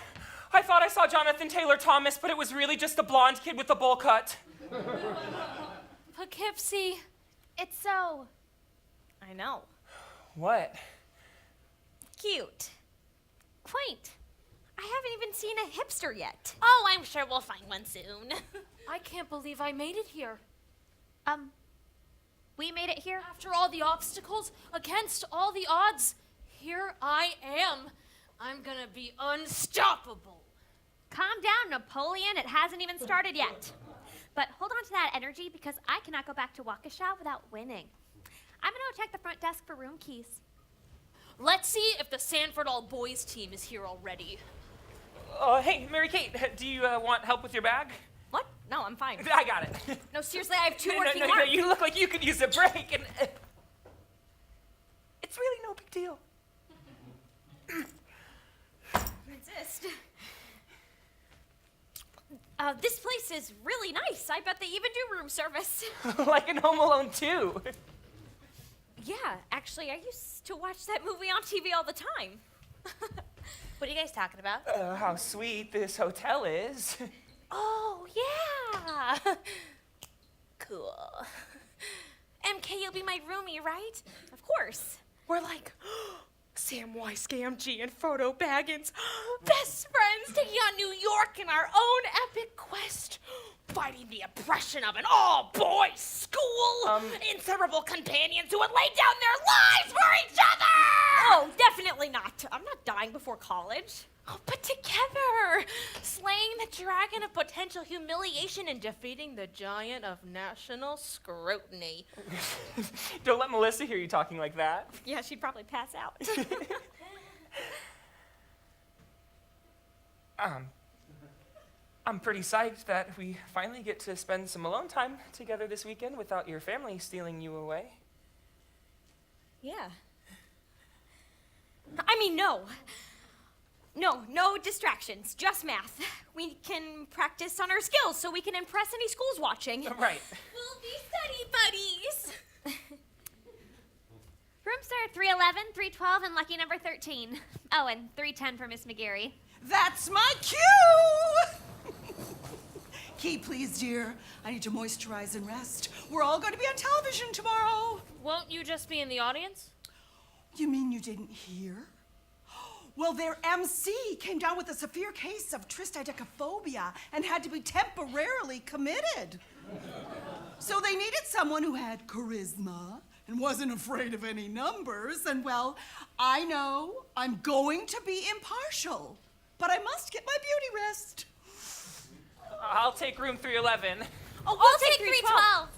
I saw Jonathan Taylor Thomas, but it was really just a blonde kid with a bowl cut. Poughkeepsie. It's so... I know. What? Cute. Quaint. I haven't even seen a hipster yet. Oh, I'm sure we'll find one soon. I can't believe I made it here. We made it here? After all the obstacles, against all the odds, here I am. I'm gonna be unstoppable. Calm down, Napoleon. It hasn't even started yet. But hold on to that energy because I cannot go back to Waukesha without winning. I'm gonna go check the front desk for room keys. Let's see if the Sanford All Boys team is here already. Hey, Mary Kate, do you want help with your bag? What? No, I'm fine. I got it. No, seriously, I have two No, working no, arms. you look like you could use a break, and it's really no big deal. Resist. This place is really nice. I bet they even do room service. Like in Home Alone 2. Yeah, actually, I used to watch that movie on TV all the time. What are you guys talking about? How sweet this hotel is. Oh, yeah. Cool. MK, you'll be my roomie, right? Of course. We're like Samwise Gamgee and Frodo Baggins, best friends taking on New York in our own epic quest, fighting the oppression of an all-boys school, inseparable companions who would lay down their lives for each other! Oh, definitely not. I'm not dying before college. Oh, but together, slaying the dragon of potential humiliation and defeating the giant of national scrutiny. Don't let Melissa hear you talking like that. Yeah, she'd probably pass out. I'm pretty psyched that we finally get to spend some alone time together this weekend without your family stealing you away. Yeah. I mean, no. No distractions, just math. We can practice on our skills so we can impress any schools watching. Right. We'll be study buddies. Rooms are 311, 312, and lucky number 13. Oh, and 310 for Miss McGarry. That's my cue! Key, please, dear. I need to moisturize and rest. We're all going to be on television tomorrow. Won't you just be in the audience? You mean you didn't hear? Well, their MC came down with a severe case of tristidecaphobia and had to be temporarily committed. So they needed someone who had charisma and wasn't afraid of any numbers. And, well, I know I'm going to be impartial, but I must get my beauty rest. I'll take room 311. Oh, We'll take 312.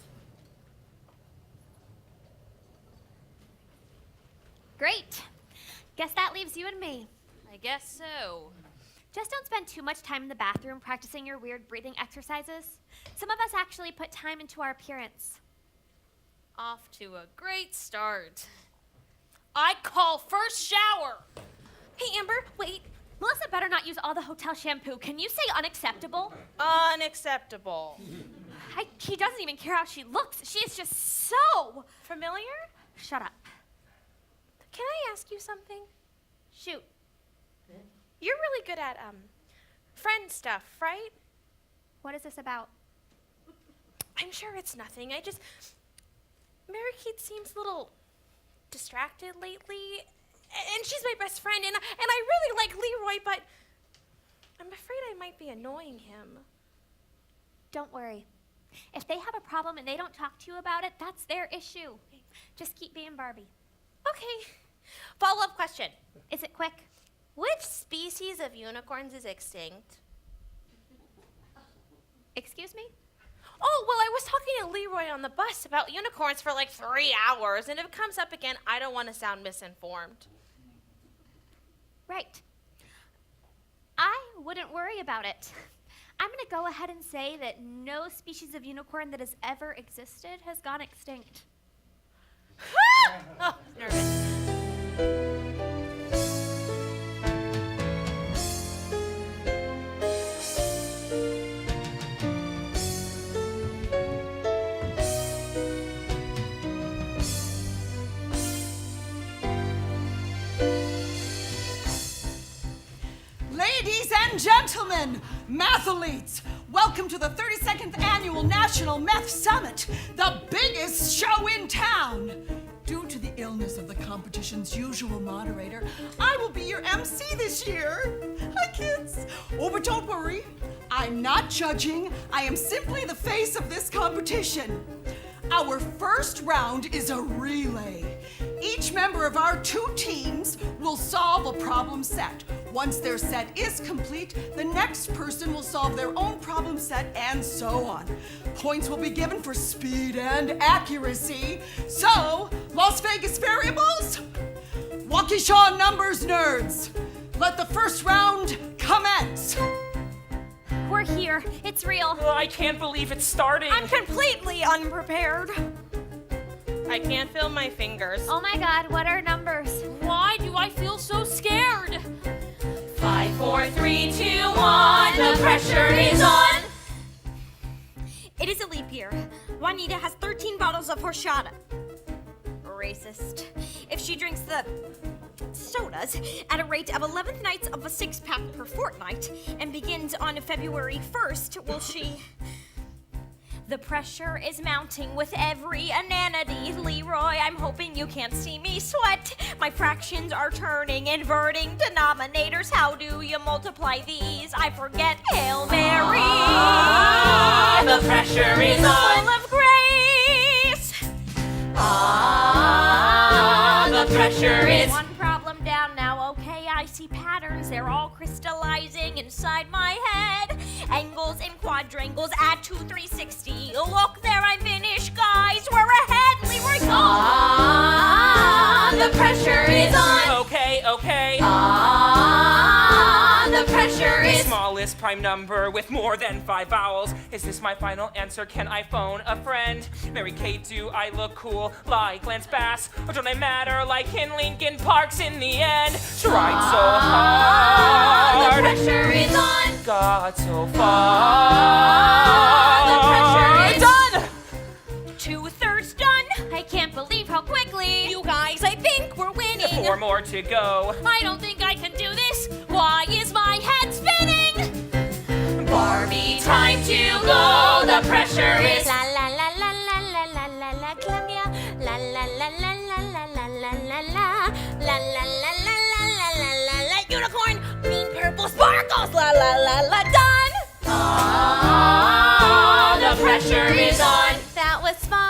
Great. Guess that leaves you and me. I guess so. Just don't spend too much time in the bathroom practicing your weird breathing exercises. Some of us actually put time into our appearance. Off to a great start. I call first shower. Hey, Amber, wait. Melissa better not use all the hotel shampoo. Can you say unacceptable? Unacceptable. She doesn't even care how she looks. She is just so Familiar? Shut up. Can I ask you something? Shoot. You're really good at, friend stuff, right? What is this about? I'm sure it's nothing. Mary Kate seems a little distracted lately, and she's my best friend, and I really like Leroy, but I'm afraid I might be annoying him. Don't worry. If they have a problem and they don't talk to you about it, that's their issue. Just keep being Barbie. Okay. Follow-up question. Is it quick? Which species of unicorns is extinct? Excuse me? Oh, well, I was talking to Leroy on the bus about unicorns for like 3 hours, and if it comes up again, I don't want to sound misinformed. Right. I wouldn't worry about it. I'm going to go ahead and say that no species of unicorn that has ever existed has gone extinct. Oh, nervous. Ladies and gentlemen, mathletes, welcome to the 32nd Annual National Meth Summit, the biggest show in town. Due to the illness of the competition's usual moderator, I will be your MC this year. Hi, kids. Oh, but don't worry. I'm not judging. I am simply the face of this competition. Our first round is a relay. Each member of our 2 teams will solve a problem set. Once their set is complete, the next person will solve their own problem set, and so on. Points will be given for speed and accuracy. So, Las Vegas variables, Waukesha numbers nerds, let the first round commence. We're here. It's real. Oh, I can't believe it's starting. I'm completely unprepared. I can't feel my fingers. Oh my God, what are numbers? Why do I feel so scared? 5, 4, 3, 2, 1. The pressure is on. It is a leap year. Juanita has 13 bottles of horchata. Racist. If she drinks the sodas at a rate of 11 nights of a 6-pack per fortnight and begins on February 1st, will she... The pressure is mounting with every inanity. Leroy, I'm hoping you can't see me sweat. My fractions are turning, inverting denominators. How do you multiply these? I forget. Hail Mary. The pressure is on. Full of grace. The pressure is One problem down now. Okay, I see patterns. They're all crystallizing inside my head. Angles and quadrangles add to 360. Look there, I'm finished, guys. We're ahead. Leroy, go. The pressure is on. Okay. The pressure The is smallest prime number with more than 5 vowels. Is this my final answer? Can I phone a friend? Mary Kate, do I look cool like Lance Bass? Or don't I matter like in Lincoln Parks in the end? Tried so hard. got so far. The pressure is done! 2/3 done. I can't believe how quickly. You guys, I think we're winning. 4 more to go. I don't think I can do this. Why is my head spinning? Barbie, time to go. The pressure is. La la la la la la la la la Columbia. La la la la la la la la la la. La la la la la la la la la Unicorn, green, purple, sparkles. La la la la, done. The pressure is on. That was fun.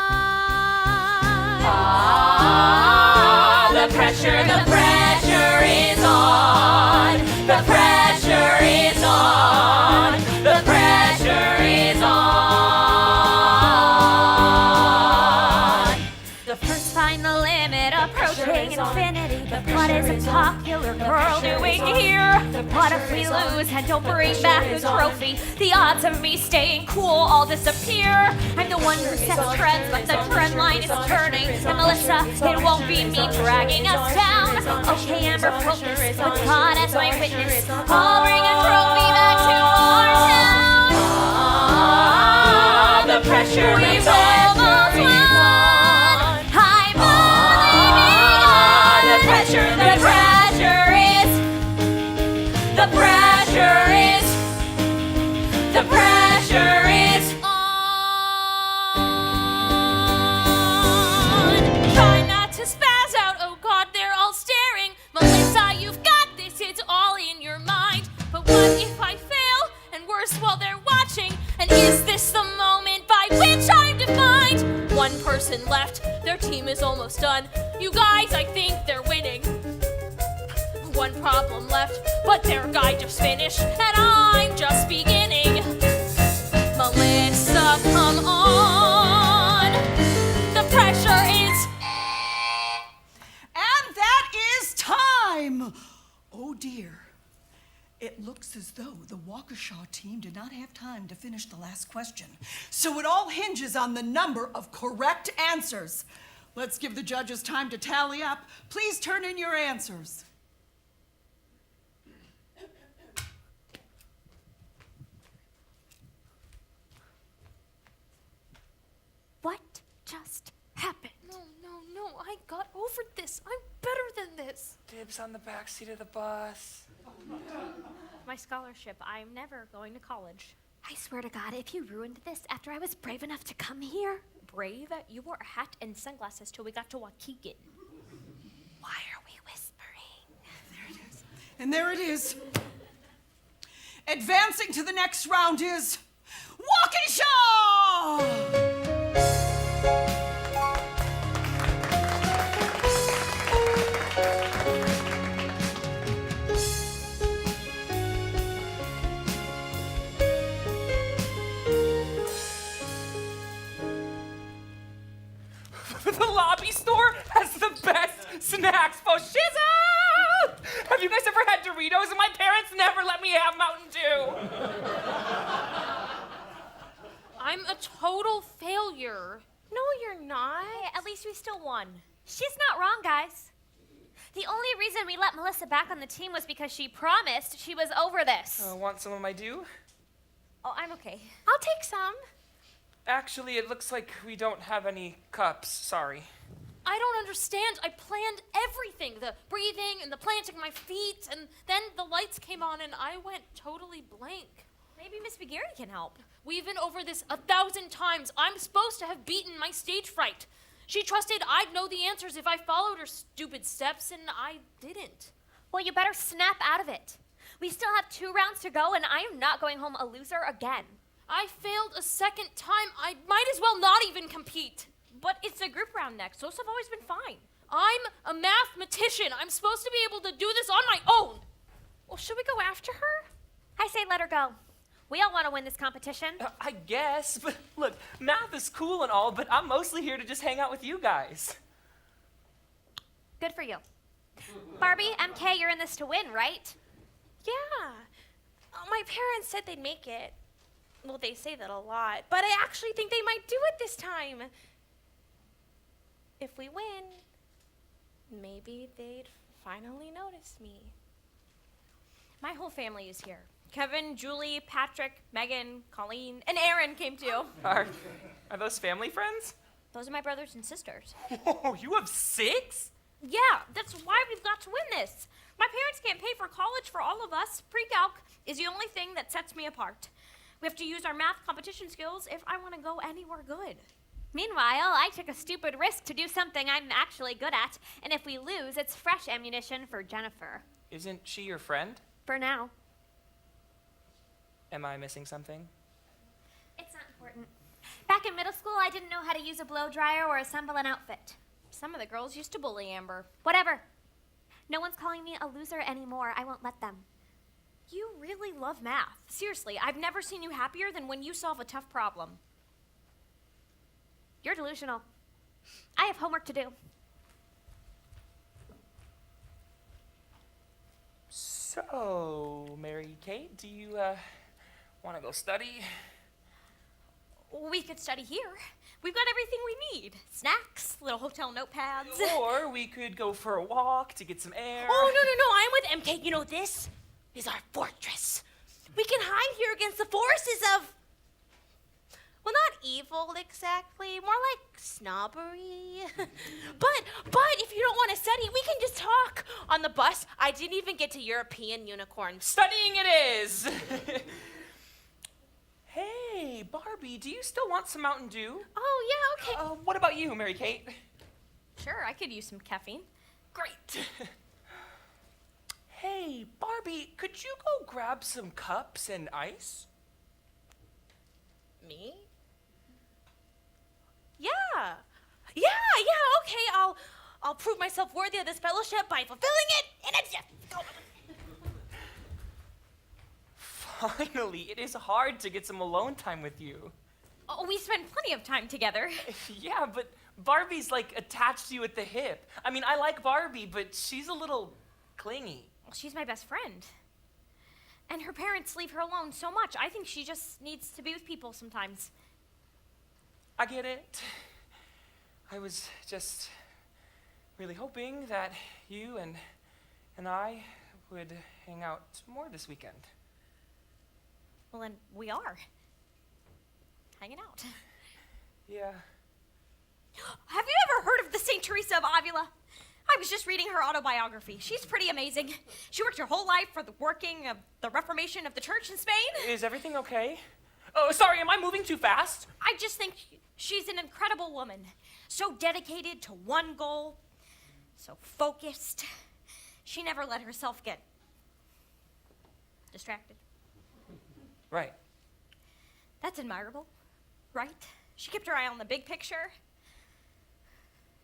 The pressure is on. The pressure is on. The pressure is on. The first final limit approaching infinity. The plot is a popular girl doing here. What if we lose and don't bring back the trophy? The odds of me staying cool all disappear. I'm the one who sets trends, but the trend line is turning. And Melissa, it won't be me dragging us down. Okay, Amber, focus with God as my witness. I'll bring a trophy back to our town. The pressure We've is on. almost won. I'm believing on The pressure is. The pressure is. The pressure is on. Try not to spaz out. Oh God, they're all staring. Melissa, you've got this. It's all in your mind. But what if I fail? And worse, while they're watching. And is this the moment by which I'm defined? One person left. Their team is almost done. You guys, I think they're winning. One problem left, but their guy just finished, and I'm just beginning. Melissa, come on. The pressure is. And that is time! Oh dear. It looks as though the Waukesha team did not have time to finish the last question. So it all hinges on the number of correct answers. Let's give the judges time to tally up. Please turn in your answers. What just happened? No, I got over this. I'm better than this. Dibs on the back seat of the bus. My scholarship. I'm never going to college. I swear to God, if you ruined this after I was brave enough to come here. Brave? You wore a hat and sunglasses till we got to Waukegan. Why are we whispering? And there it is. Advancing to the next round is Waukesha! The lobby store has the best snacks for shizzle! Have you guys ever had Doritos? And my parents never let me have Mountain Dew. I'm a total failure. No, you're not. Hey, at least we still won. She's not wrong, guys. The only reason we let Melissa back on the team was because she promised she was over this. Want some of my dew? Oh, I'm okay. I'll take some. Actually, it looks like we don't have any cups. Sorry. I don't understand. I planned everything. The breathing and the planting my feet, and then the lights came on and I went totally blank. Maybe Miss McGarry can help. We've been over this 1,000 times. I'm supposed to have beaten my stage fright. She trusted I'd know the answers if I followed her stupid steps, and I didn't. Well, you better snap out of it. We still have 2 rounds to go, and I am not going home a loser again. I failed a second time. I might as well not even compete. But it's a group round next. Those have always been fine. I'm a mathematician. I'm supposed to be able to do this on my own. Well, should we go after her? I say let her go. We all want to win this competition. I guess, but look, math is cool and all, but I'm mostly here to just hang out with you guys. Good for you. Barbie, MK, you're in this to win, right? Yeah. My parents said they'd make it. Well, they say that a lot, but I actually think they might do it this time. If we win, maybe they'd finally notice me. My whole family is here. Kevin, Julie, Patrick, Megan, Colleen, and Aaron came too. Are those family friends? Those are my brothers and sisters. Oh, you have 6? Yeah, that's why we've got to win this. My parents can't pay for college for all of us. Pre-calc is the only thing that sets me apart. We have to use our math competition skills if I want to go anywhere good. Meanwhile, I took a stupid risk to do something I'm actually good at, and if we lose, it's fresh ammunition for Jennifer. Isn't she your friend? For now. Am I missing something? It's not important. Back in middle school, I didn't know how to use a blow dryer or assemble an outfit. Some of the girls used to bully Amber. Whatever. No one's calling me a loser anymore. I won't let them. You really love math. Seriously, I've never seen you happier than when you solve a tough problem. You're delusional. I have homework to do. So, Mary Kate, do you, want to go study? We could study here. We've got everything we need. Snacks, little hotel notepads. Or we could go for a walk to get some air. Oh, no, I'm with MK. You know, this is our fortress. We can hide here against the forces of, well, not evil exactly, more like snobbery. but if you don't want to study, we can just talk. On the bus, I didn't even get to European unicorns. Studying it is! Hey, Barbie, do you still want some Mountain Dew? Oh, yeah, okay. What about you, Mary Kate? Sure, I could use some caffeine. Great. Hey, Barbie, could you go grab some cups and ice? Me? Yeah, okay, I'll prove myself worthy of this fellowship by fulfilling it, and it's just go. Finally, it is hard to get some alone time with you. Oh, we spent plenty of time together. Yeah, but Barbie's like attached to you at the hip. I mean, I like Barbie, but she's a little clingy. Well, she's my best friend. And her parents leave her alone so much. I think she just needs to be with people sometimes. I get it. I was just really hoping that you and I would hang out more this weekend. Well, then we are. Hanging out. Yeah. Have you ever heard of the St. Teresa of Avila? I was just reading her autobiography. She's pretty amazing. She worked her whole life for the working of the Reformation of the Church in Spain. Is everything okay? Oh, sorry, am I moving too fast? I just think she's an incredible woman. So dedicated to one goal, so focused. She never let herself get distracted. Right. That's admirable, right? She kept her eye on the big picture.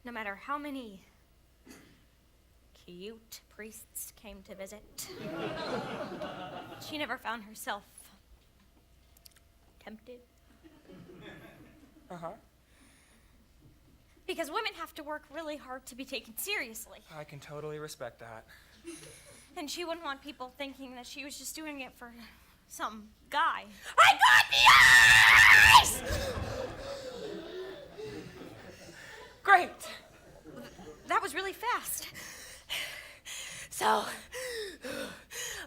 No matter how many cute priests came to visit, she never found herself tempted. Uh-huh. Because women have to work really hard to be taken seriously. I can totally respect that. And she wouldn't want people thinking that she was just doing it for some guy. I got the ice! Great! That was really fast. So,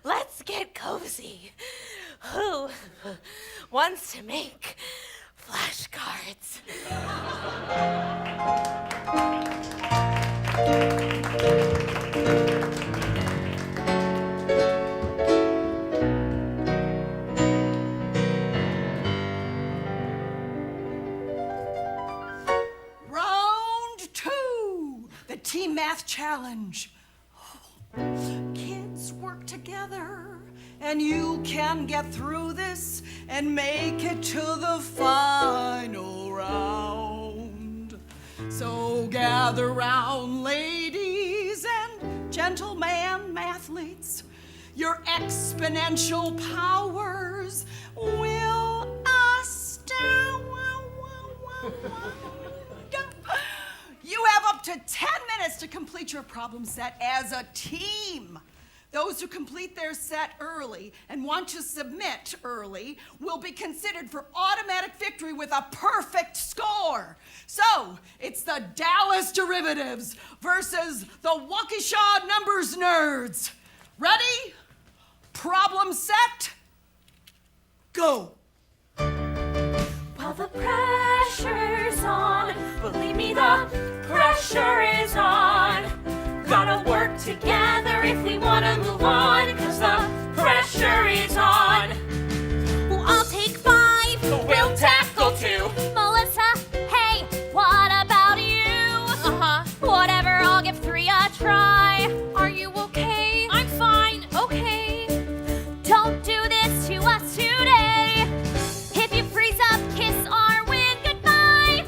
let's get cozy. Who wants to make flashcards? Round 2, the Team Math Challenge. Kids work together, and you can get through this and make it to the final round. So gather round, ladies and gentlemen mathletes. Your exponential powers will astound. You have up to 10 minutes to complete your problem set as a team. Those who complete their set early and want to submit early will be considered for automatic victory with a perfect score. So, it's the Dallas derivatives versus the Waukesha numbers nerds. Ready? Problem set? Go! Well, the pressure's on. Believe me, the pressure is on. Gotta work together if we wanna move on, 'cause the pressure is on. Well, I'll take 5. We'll tackle 2. Melissa, hey, what about you? Uh-huh. Whatever, I'll give 3 a try. Are you okay? I'm fine. Okay. Don't do this to us today. If you freeze up, kiss our win goodbye.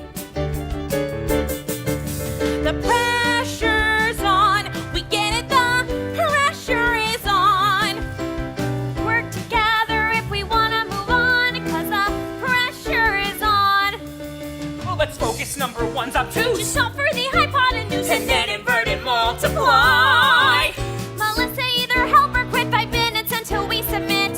The pressure's on. We get it, the pressure is on. Work together if we wanna move on, 'cause the pressure is on. Well, let's focus number one's obtuse. Just solve for the hypotenuse And then invert and multiply. Melissa, either help or quit 5 minutes until we submit.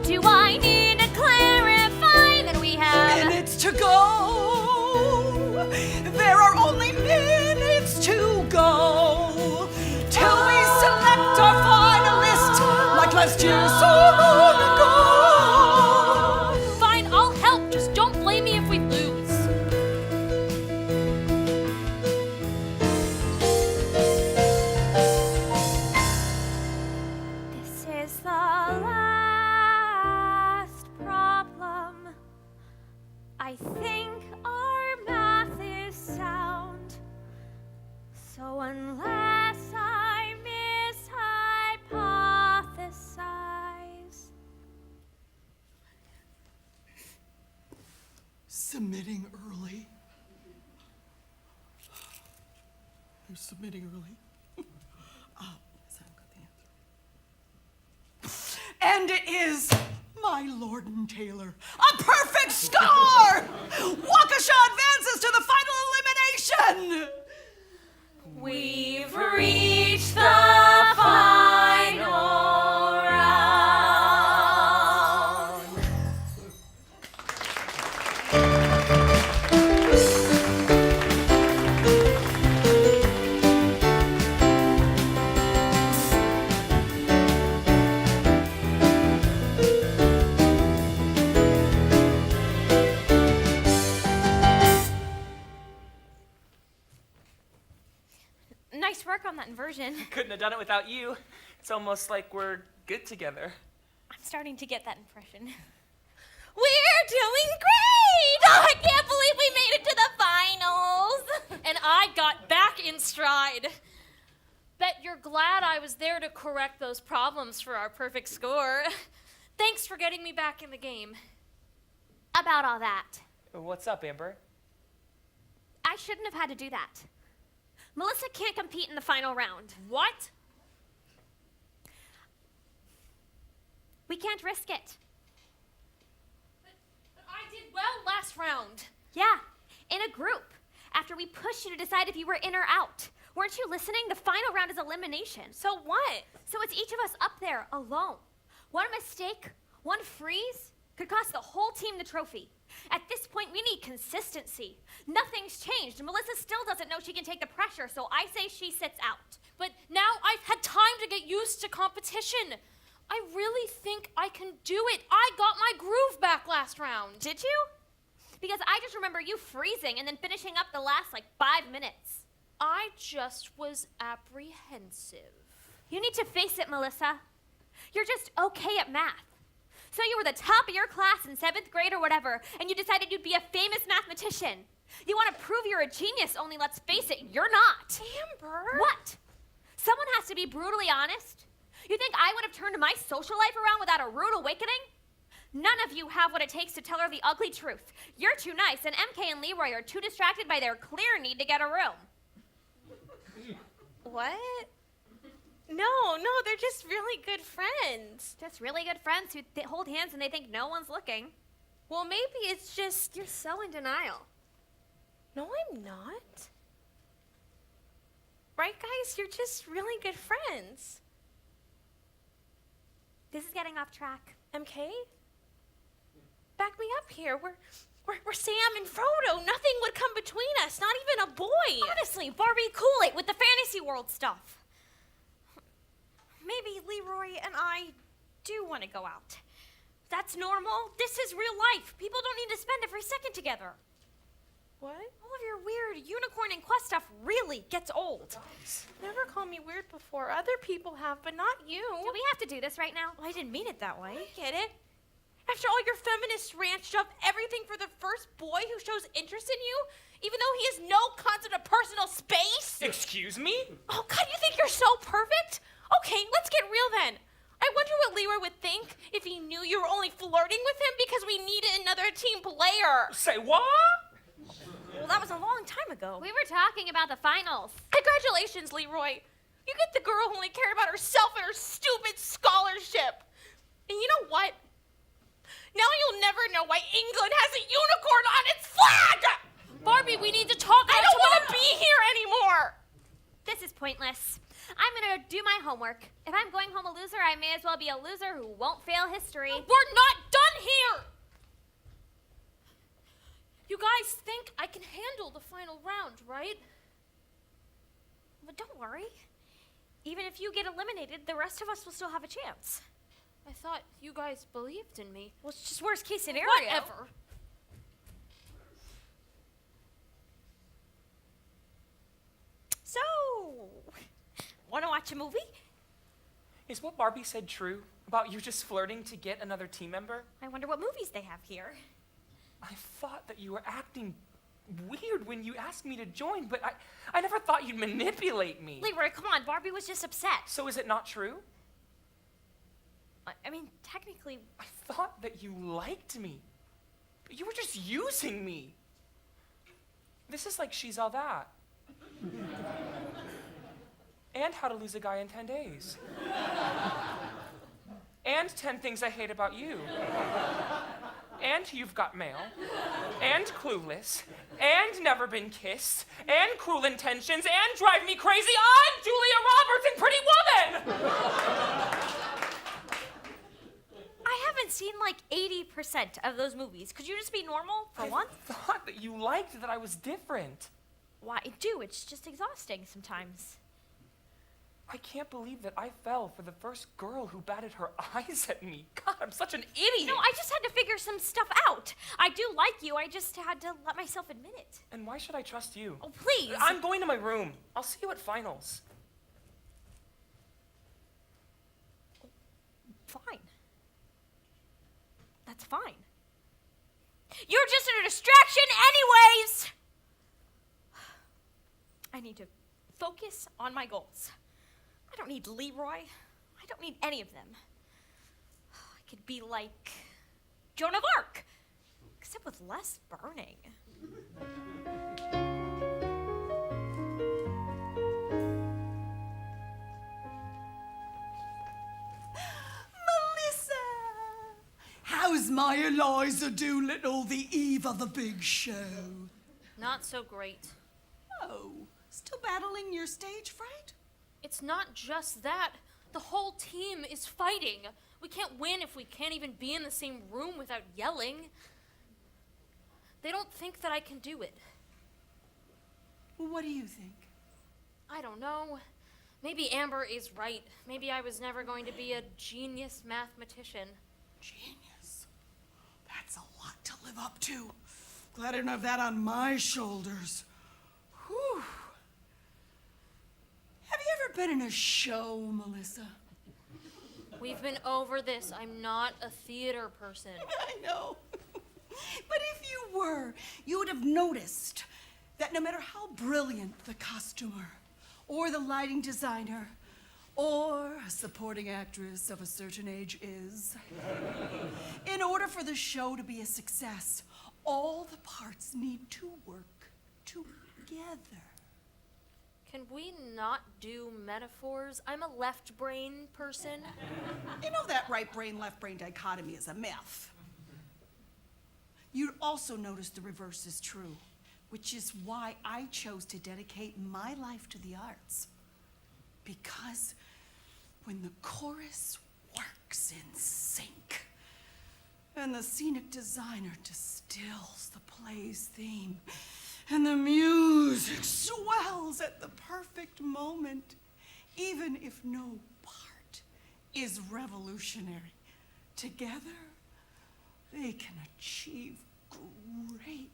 Do I need to clarify that we have Minutes to go. There are only minutes to go till we select our finalist, like last year so long ago. Fine, I'll help. Just don't blame me if we lose. This is the last problem. I think our math is sound. So unless I mishypothesize. Submitting early. You're submitting early. Yes, I've got the answer. And it is my Lord and Taylor. A perfect score! Waukesha advances to the final elimination! We've reached the final round. Nice work on that inversion. Couldn't have done it without you. It's almost like we're good together. I'm starting to get that impression. We're doing great! Oh, I can't believe we made it to the finals! And I got back in stride. Bet you're glad I was there to correct those problems for our perfect score. Thanks for getting me back in the game. About all that, What's up, Amber? I shouldn't have had to do that. Melissa can't compete in the final round. What? We can't risk it. But I did well last round. Yeah, in a group. After we pushed you to decide if you were in or out. Weren't you listening? The final round is elimination. So what? So it's each of us up there alone. One mistake, one freeze, could cost the whole team the trophy. At this point, we need consistency. Nothing's changed. Melissa still doesn't know she can take the pressure, so I say she sits out. But now I've had time to get used to competition. I really think I can do it. I got my groove back last round. Did you? Because I just remember you freezing and then finishing up the last 5 minutes. I just was apprehensive. You need to face it, Melissa. You're just okay at math. So you were the top of your class in 7th grade or whatever, and you decided you'd be a famous mathematician. You want to prove you're a genius, only let's face it, you're not. Amber! What? Someone has to be brutally honest. You think I would have turned my social life around without a rude awakening? None of you have what it takes to tell her the ugly truth. You're too nice, and MK and Leroy are too distracted by their clear need to get a room. What? No, they're just really good friends. Just really good friends who hold hands and they think no one's looking. Well, maybe it's just... You're so in denial. No, I'm not. Right, guys? You're just really good friends. This is getting off track. MK? Back me up here. We're Sam and Frodo. Nothing would come between us. Not even a boy. Honestly, Barbie, Kool-Aid with the fantasy world stuff. Maybe Leroy and I do want to go out. That's normal. This is real life. People don't need to spend every second together. What? All of your weird unicorn and quest stuff really gets old. Never called me weird before. Other people have, but not you. Do we have to do this right now? Well, I didn't mean it that way. I get it. After all your feminist rants shove everything for the first boy who shows interest in you, even though he has no concept of personal space? Excuse me? Oh, God, you think you're so perfect? Okay, let's get real then. I wonder what Leroy would think if he knew you were only flirting with him because we needed another team player. Say what? Well, that was a long time ago. We were talking about the finals. Congratulations, Leroy. You get the girl who only cared about herself and her stupid scholarship. And you know what? Now you'll never know why England has a unicorn on its flag! Barbie, we need to talk. I don't want to be here anymore! This is pointless. I'm gonna do my homework. If I'm going home a loser, I may as well be a loser who won't fail history. We're not done here! You guys think I can handle the final round, right? But don't worry. Even if you get eliminated, the rest of us will still have a chance. I thought you guys believed in me. Well, it's just worst case scenario. Whatever. So, want to watch a movie? Is what Barbie said true about you just flirting to get another team member? I wonder what movies they have here. I thought that you were acting weird when you asked me to join, but I never thought you'd manipulate me. Leroy, come on. Barbie was just upset. So is it not true? I mean, technically, I thought that you liked me, but you were just using me. This is like She's All That. And How to Lose a Guy in 10 Days. And 10 Things I Hate About You. And You've Got Mail. And Clueless. And Never Been Kissed. And Cruel Intentions. And Drive Me Crazy. I'm Julia Roberts in Pretty Woman! I haven't seen like 80% of those movies. Could you just be normal for once? I thought that you liked that I was different. Why, I do. It's just exhausting sometimes. I can't believe that I fell for the first girl who batted her eyes at me. God, I'm such an idiot. No, I just had to figure some stuff out. I do like you. I just had to let myself admit it. And why should I trust you? Oh, please. I'm going to my room. I'll see you at finals. Fine. That's fine. You're just a distraction anyways! I need to focus on my goals. I don't need Leroy. I don't need any of them. I could be like Joan of Arc, except with less burning. Melissa! How's my Eliza Doolittle, the Eve of the big show? Not so great. Oh, still battling your stage fright? It's not just that. The whole team is fighting. We can't win if we can't even be in the same room without yelling. They don't think that I can do it. Well, what do you think? I don't know. Maybe Amber is right. Maybe I was never going to be a genius mathematician. Genius. That's a lot to live up to. Glad I don't have that on my shoulders. Whew. Have you ever been in a show, Melissa? We've been over this. I'm not a theater person. I know. But if you were, you would have noticed that no matter how brilliant the costumer, or the lighting designer, or a supporting actress of a certain age is, in order for the show to be a success, all the parts need to work together. Can we not do metaphors? I'm a left brain person. You know that right brain, left brain dichotomy is a myth. You'd also notice the reverse is true, which is why I chose to dedicate my life to the arts. Because when the chorus works in sync, and the scenic designer distills the play's theme, and the music swells at the perfect moment, even if no part is revolutionary, together they can achieve great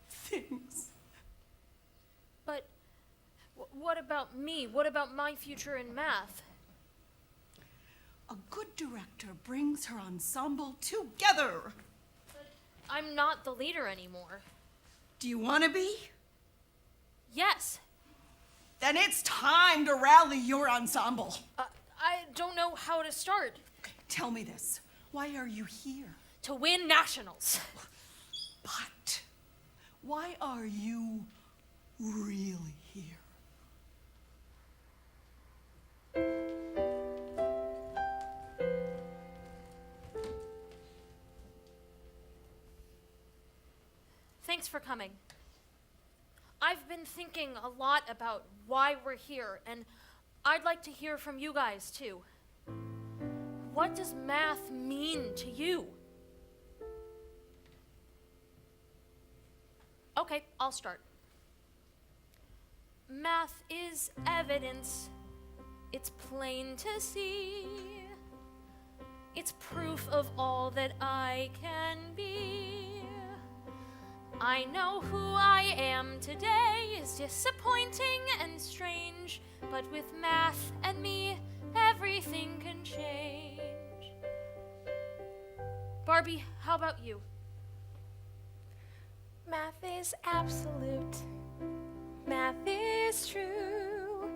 things. But what about me? What about my future in math? A good director brings her ensemble together. I'm not the leader anymore. Do you want to be? Yes. Then it's time to rally your ensemble. I don't know how to start. Tell me this. Why are you here? To win nationals. But why are you really here? Thanks for coming. I've been thinking a lot about why we're here, and I'd like to hear from you guys, too. What does math mean to you? Okay, I'll start. Math is evidence. It's plain to see. It's proof of all that I can be. I know who I am today is disappointing and strange, but with math and me, everything can change. Barbie, how about you? Math is absolute. Math is true.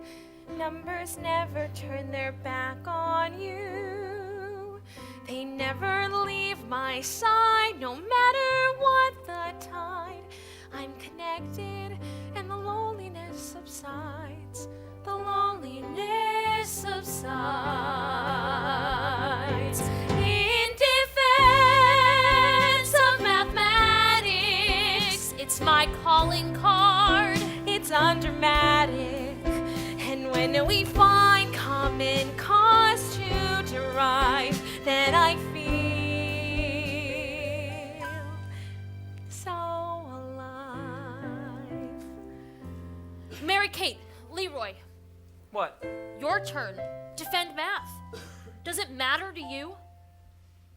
Numbers never turn their back on you. They never leave my side, no matter what the tide. I'm connected, and the loneliness subsides. The loneliness subsides. In defense of mathematics, it's my calling card. It's undramatic. And when we find common cause to derive, then I feel so alive. Mary Kate, Leroy, What? your turn. Defend math. Does it matter to you?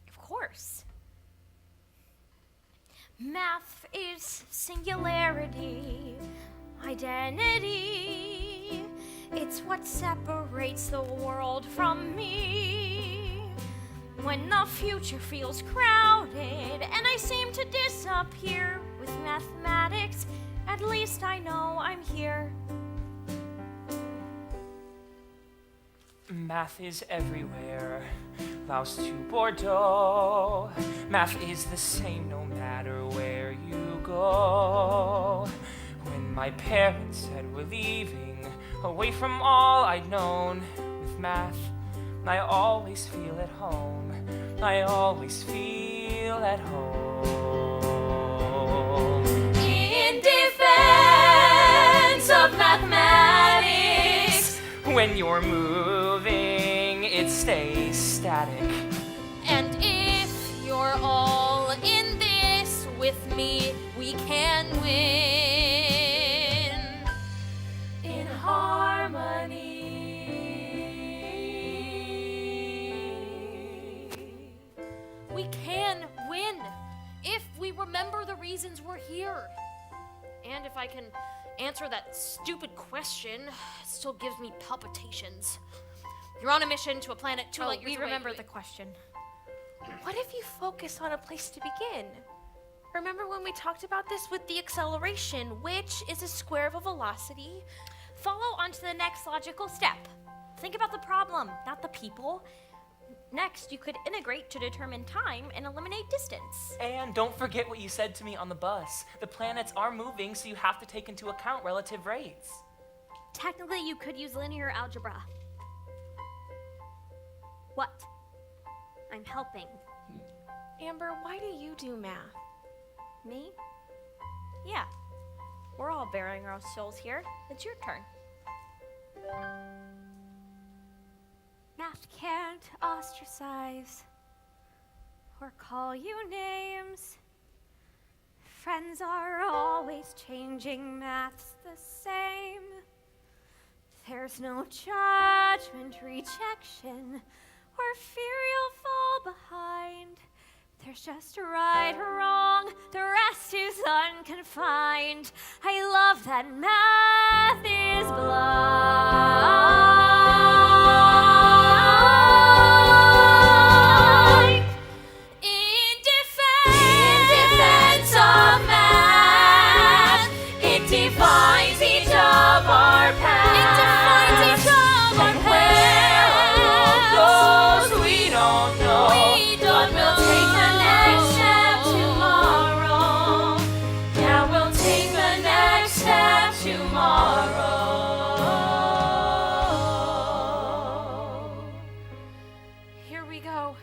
Of course. Math is singularity, identity. It's what separates the world from me. When the future feels crowded and I seem to disappear with mathematics, at least I know I'm here. Math is everywhere, Laos to Bordeaux. Math is the same no matter where you go. When my parents said we're leaving, away from all I'd known, with math, I always feel at home. I always feel at home. In defense of mathematics, When you're moving, it stays static. and if you're all in this with me, we can win in harmony. We can win if we remember the reasons we're here. And if I can answer that stupid question, it still gives me palpitations. You're on a mission to a planet 2 light years We away. remember the question. What if you focus on a place to begin? Remember when we talked about this with the acceleration, which is a square of a velocity? Follow on to the next logical step. Think about the problem, not the people. Next, you could integrate to determine time and eliminate distance. And don't forget what you said to me on the bus. The planets are moving, so you have to take into account relative rates. Technically, you could use linear algebra. What? I'm helping. Amber, why do you do math? Me? Yeah. We're all bearing our souls here. It's your turn. Math can't ostracize or call you names. Friends are always changing, math's the same. There's no judgment, rejection, or fear you'll fall behind. There's just a right or wrong, the rest is unconfined. I love that math is blind. In defense of math, it defines each of our paths. It defines each of our paths. Those we don't know. But we'll take the next step tomorrow. Yeah, we'll take the next step tomorrow. Here we go.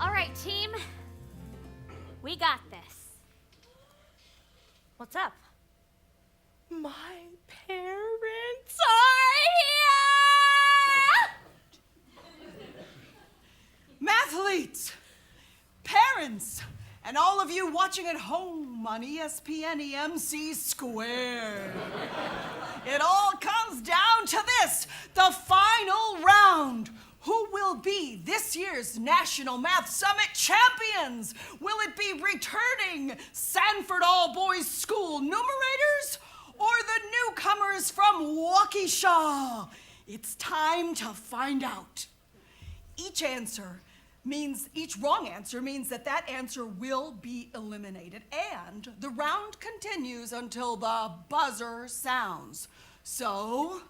All right, team. We got this. What's up? My parents Mathletes, parents, and all of you watching at home on ESPN EMC Squared. It all comes down to this, the final round. Who will be this year's National Math Summit champions? Will it be returning Sanford All-Boys School numerators or the newcomers from Waukesha? It's time to find out. Each wrong answer means that answer will be eliminated, and the round continues until the buzzer sounds. So,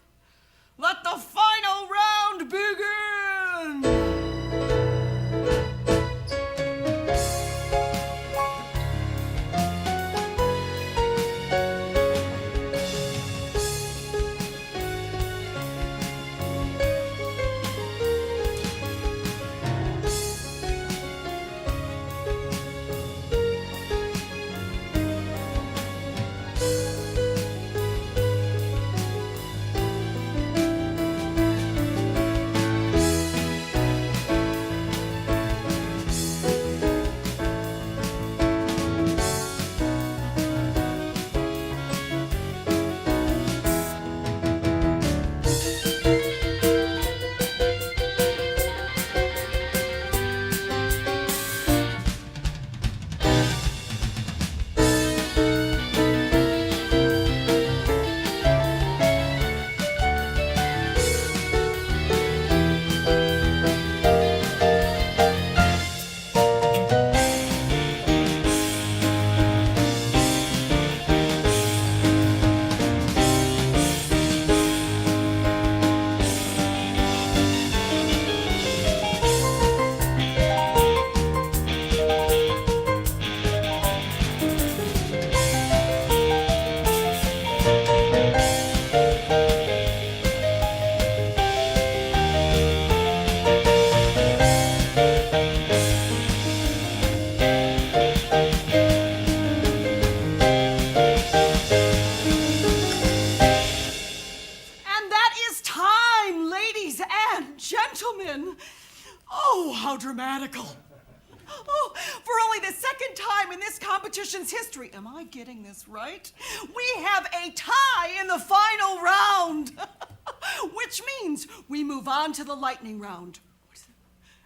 let the final round begin! Gentlemen, oh, how dramatical. Oh, for only the second time in this competition's history, am I getting this right? We have a tie in the final round, which means we move on to the lightning round.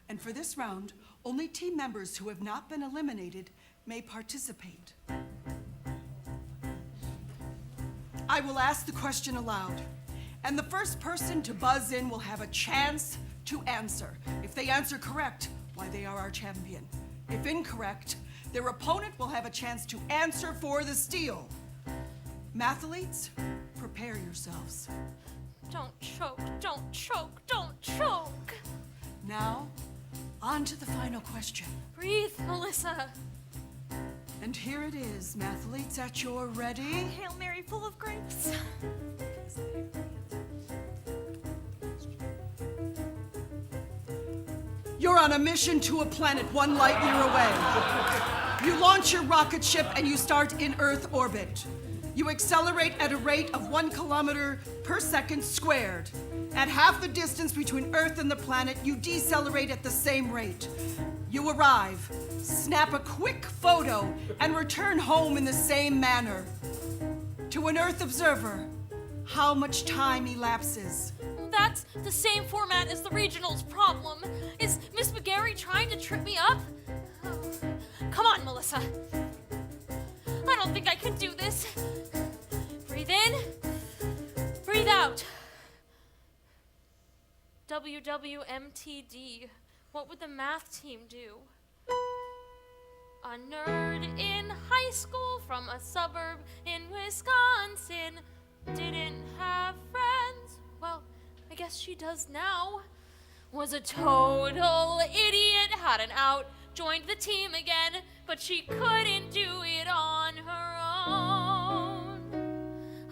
And for this round, only team members who have not been eliminated may participate. I will ask the question aloud, and the first person to buzz in will have a chance to answer. If they answer correct, why, they are our champion. If incorrect, their opponent will have a chance to answer for the steal. Mathletes, prepare yourselves. Don't choke, don't choke, don't choke. Now, on to the final question. Breathe, Melissa. And here it is, mathletes, at your ready. Hail Mary, full of grace. You're on a mission to a planet 1 light year away. You launch your rocket ship and you start in Earth orbit. you accelerate at a rate of 1 kilometer per second squared. At half the distance between Earth and the planet, you decelerate at the same rate. You arrive, snap a quick photo, and return home in the same manner. To an Earth observer, how much time elapses? That's the same format as the regionals problem. Is Miss McGarry trying to trip me up? Oh, come on, Melissa. I don't think I can do this. Breathe in, breathe out. WWMTD. What would the math team do? A nerd in high school from a suburb in Wisconsin didn't have friends. Well, I guess she does now. Was a total idiot, had an out, joined the team again, but she couldn't do it on her own.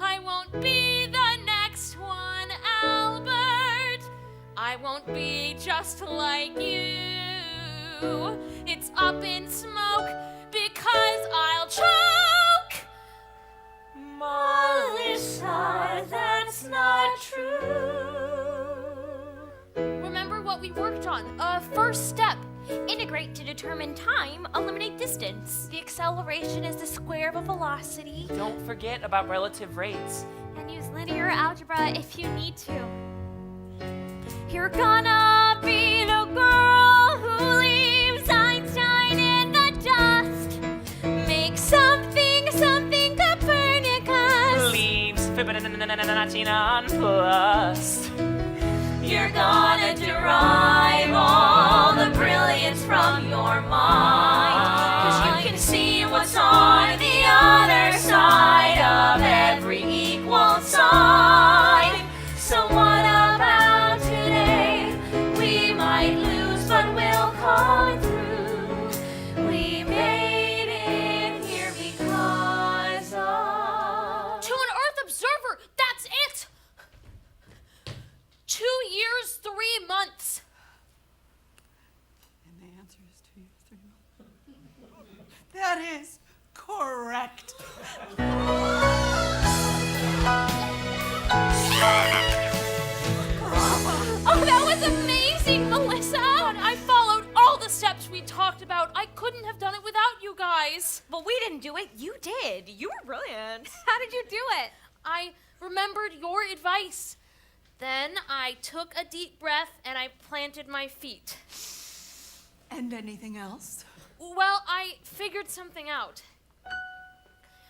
I won't be the next one, Albert. I won't be just like you. It's up in smoke because I'll choke. Melissa, that's not true. Remember what we worked on? First step. Integrate to determine time, eliminate distance. The acceleration is the square of a velocity. Don't forget about relative rates. And use linear algebra if you need to. You're gonna be the girl who leaves Einstein in the dust. Make something Copernicus. Leaves Fibonacci nonplussed. You're gonna derive all the brilliance from your mind. 'Cause you can see what's on the other side of every equal sign. So what about today? We might lose, but we'll come through. We made it here because of... To an Earth observer, that's it! 2 years, 3 months. And the answer is 2 years, 3 months. That is correct. Oh, that was amazing, Melissa! I followed all the steps we talked about. I couldn't have done it without you guys. But we didn't do it. You did. You were brilliant. How did you do it? I remembered your advice. Then I took a deep breath and I planted my feet. And anything else? Well, I figured something out.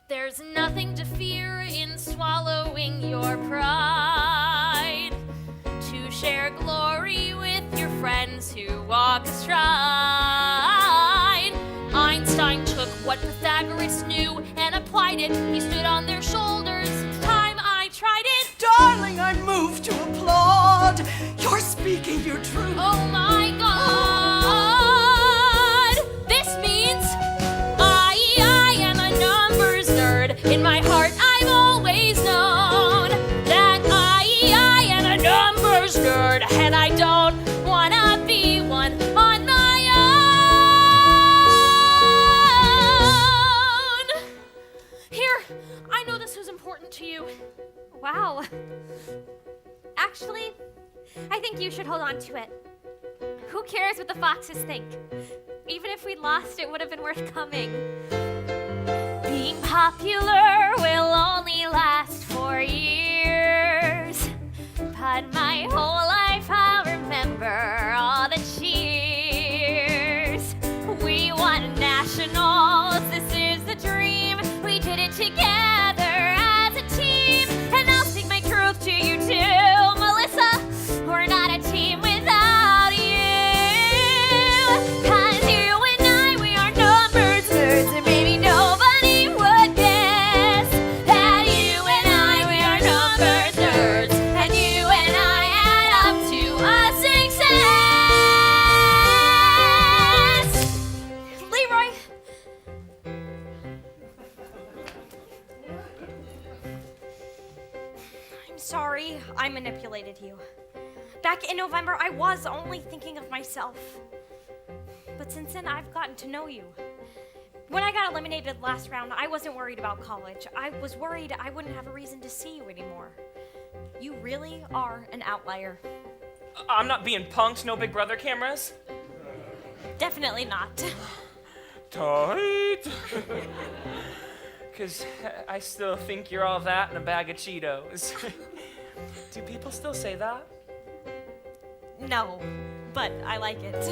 There's nothing to fear in swallowing your pride. To share glory with your friends who walk astride. Einstein took what Pythagoras knew and applied it. He stood on their shoulders. Time I tried it. Darling, I'm moved to applaud. You're speaking your truth. Oh my God! This means I am a numbers nerd. In my heart, I've always known that I am a numbers nerd, and I don't wanna be one on my own. Here, I know this was important to you. Wow. Actually, I think you should hold on to it. Who cares what the foxes think? Even if we lost, it would have been worth coming. Being popular will only last 4 years. But my whole life I'll remember all the cheers. We won nationals, this is the dream. We did it together as a team. And I'll speak my truth to you too, Melissa. We're not a team without you. 'Cause you and I, we are numbers nerds. And maybe nobody would guess that you and I, we are numbers nerds. And you and I add up to a success. Leroy. I'm sorry I manipulated you. Back in November, I was only thinking of myself. But since then, I've gotten to know you. When I got eliminated last round, I wasn't worried about college. I was worried I wouldn't have a reason to see you anymore. You really are an outlier. I'm not being punked, no Big Brother cameras. Definitely not. Tight. Because I still think you're all that in a bag of Cheetos. Do people still say that? No, but I like it.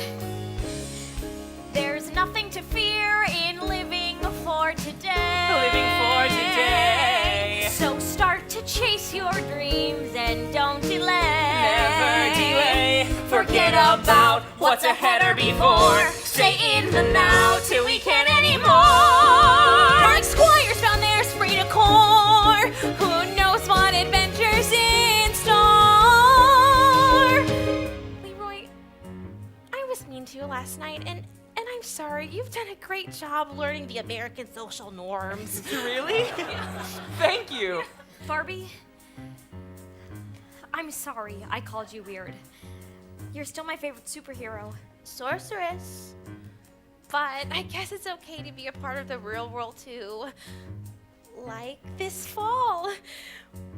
There's nothing to fear in living for today. Living for today. So start to chase your dreams and don't delay. Never delay. Forget about what's ahead or before. Stay in the now till we can't anymore. Like squires found their esprit de corps. Who knows what adventures in store? Leroy, I was mean to you last night, and I'm sorry. You've done a great job learning the American social norms. Really? Thank you. Barbie, I'm sorry I called you weird. You're still my favorite superhero. Sorceress. But I guess it's okay to be a part of the real world too. Like this fall,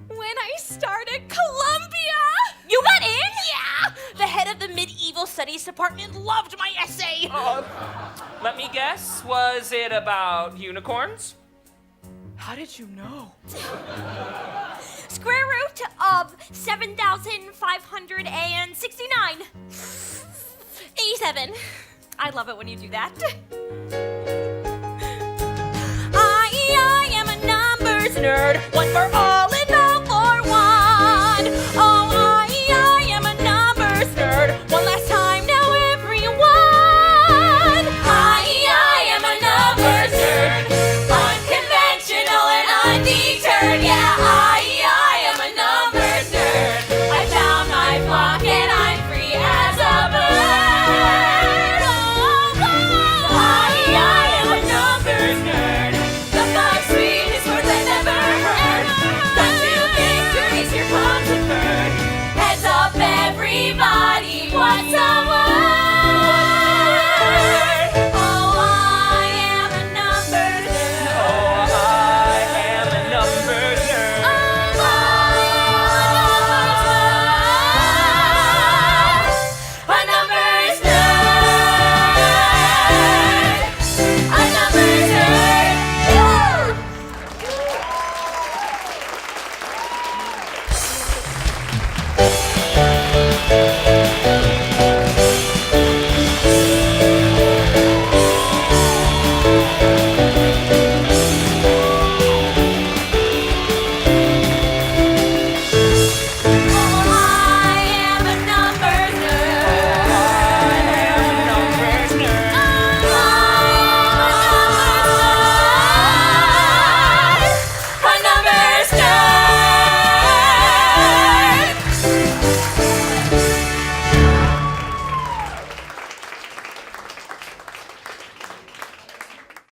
when I started Columbia. You got in? Yeah! The head of the medieval studies department loved my essay. Let me guess, was it about unicorns? How did you know? Square root of 7,569. 87. I love it when you do that.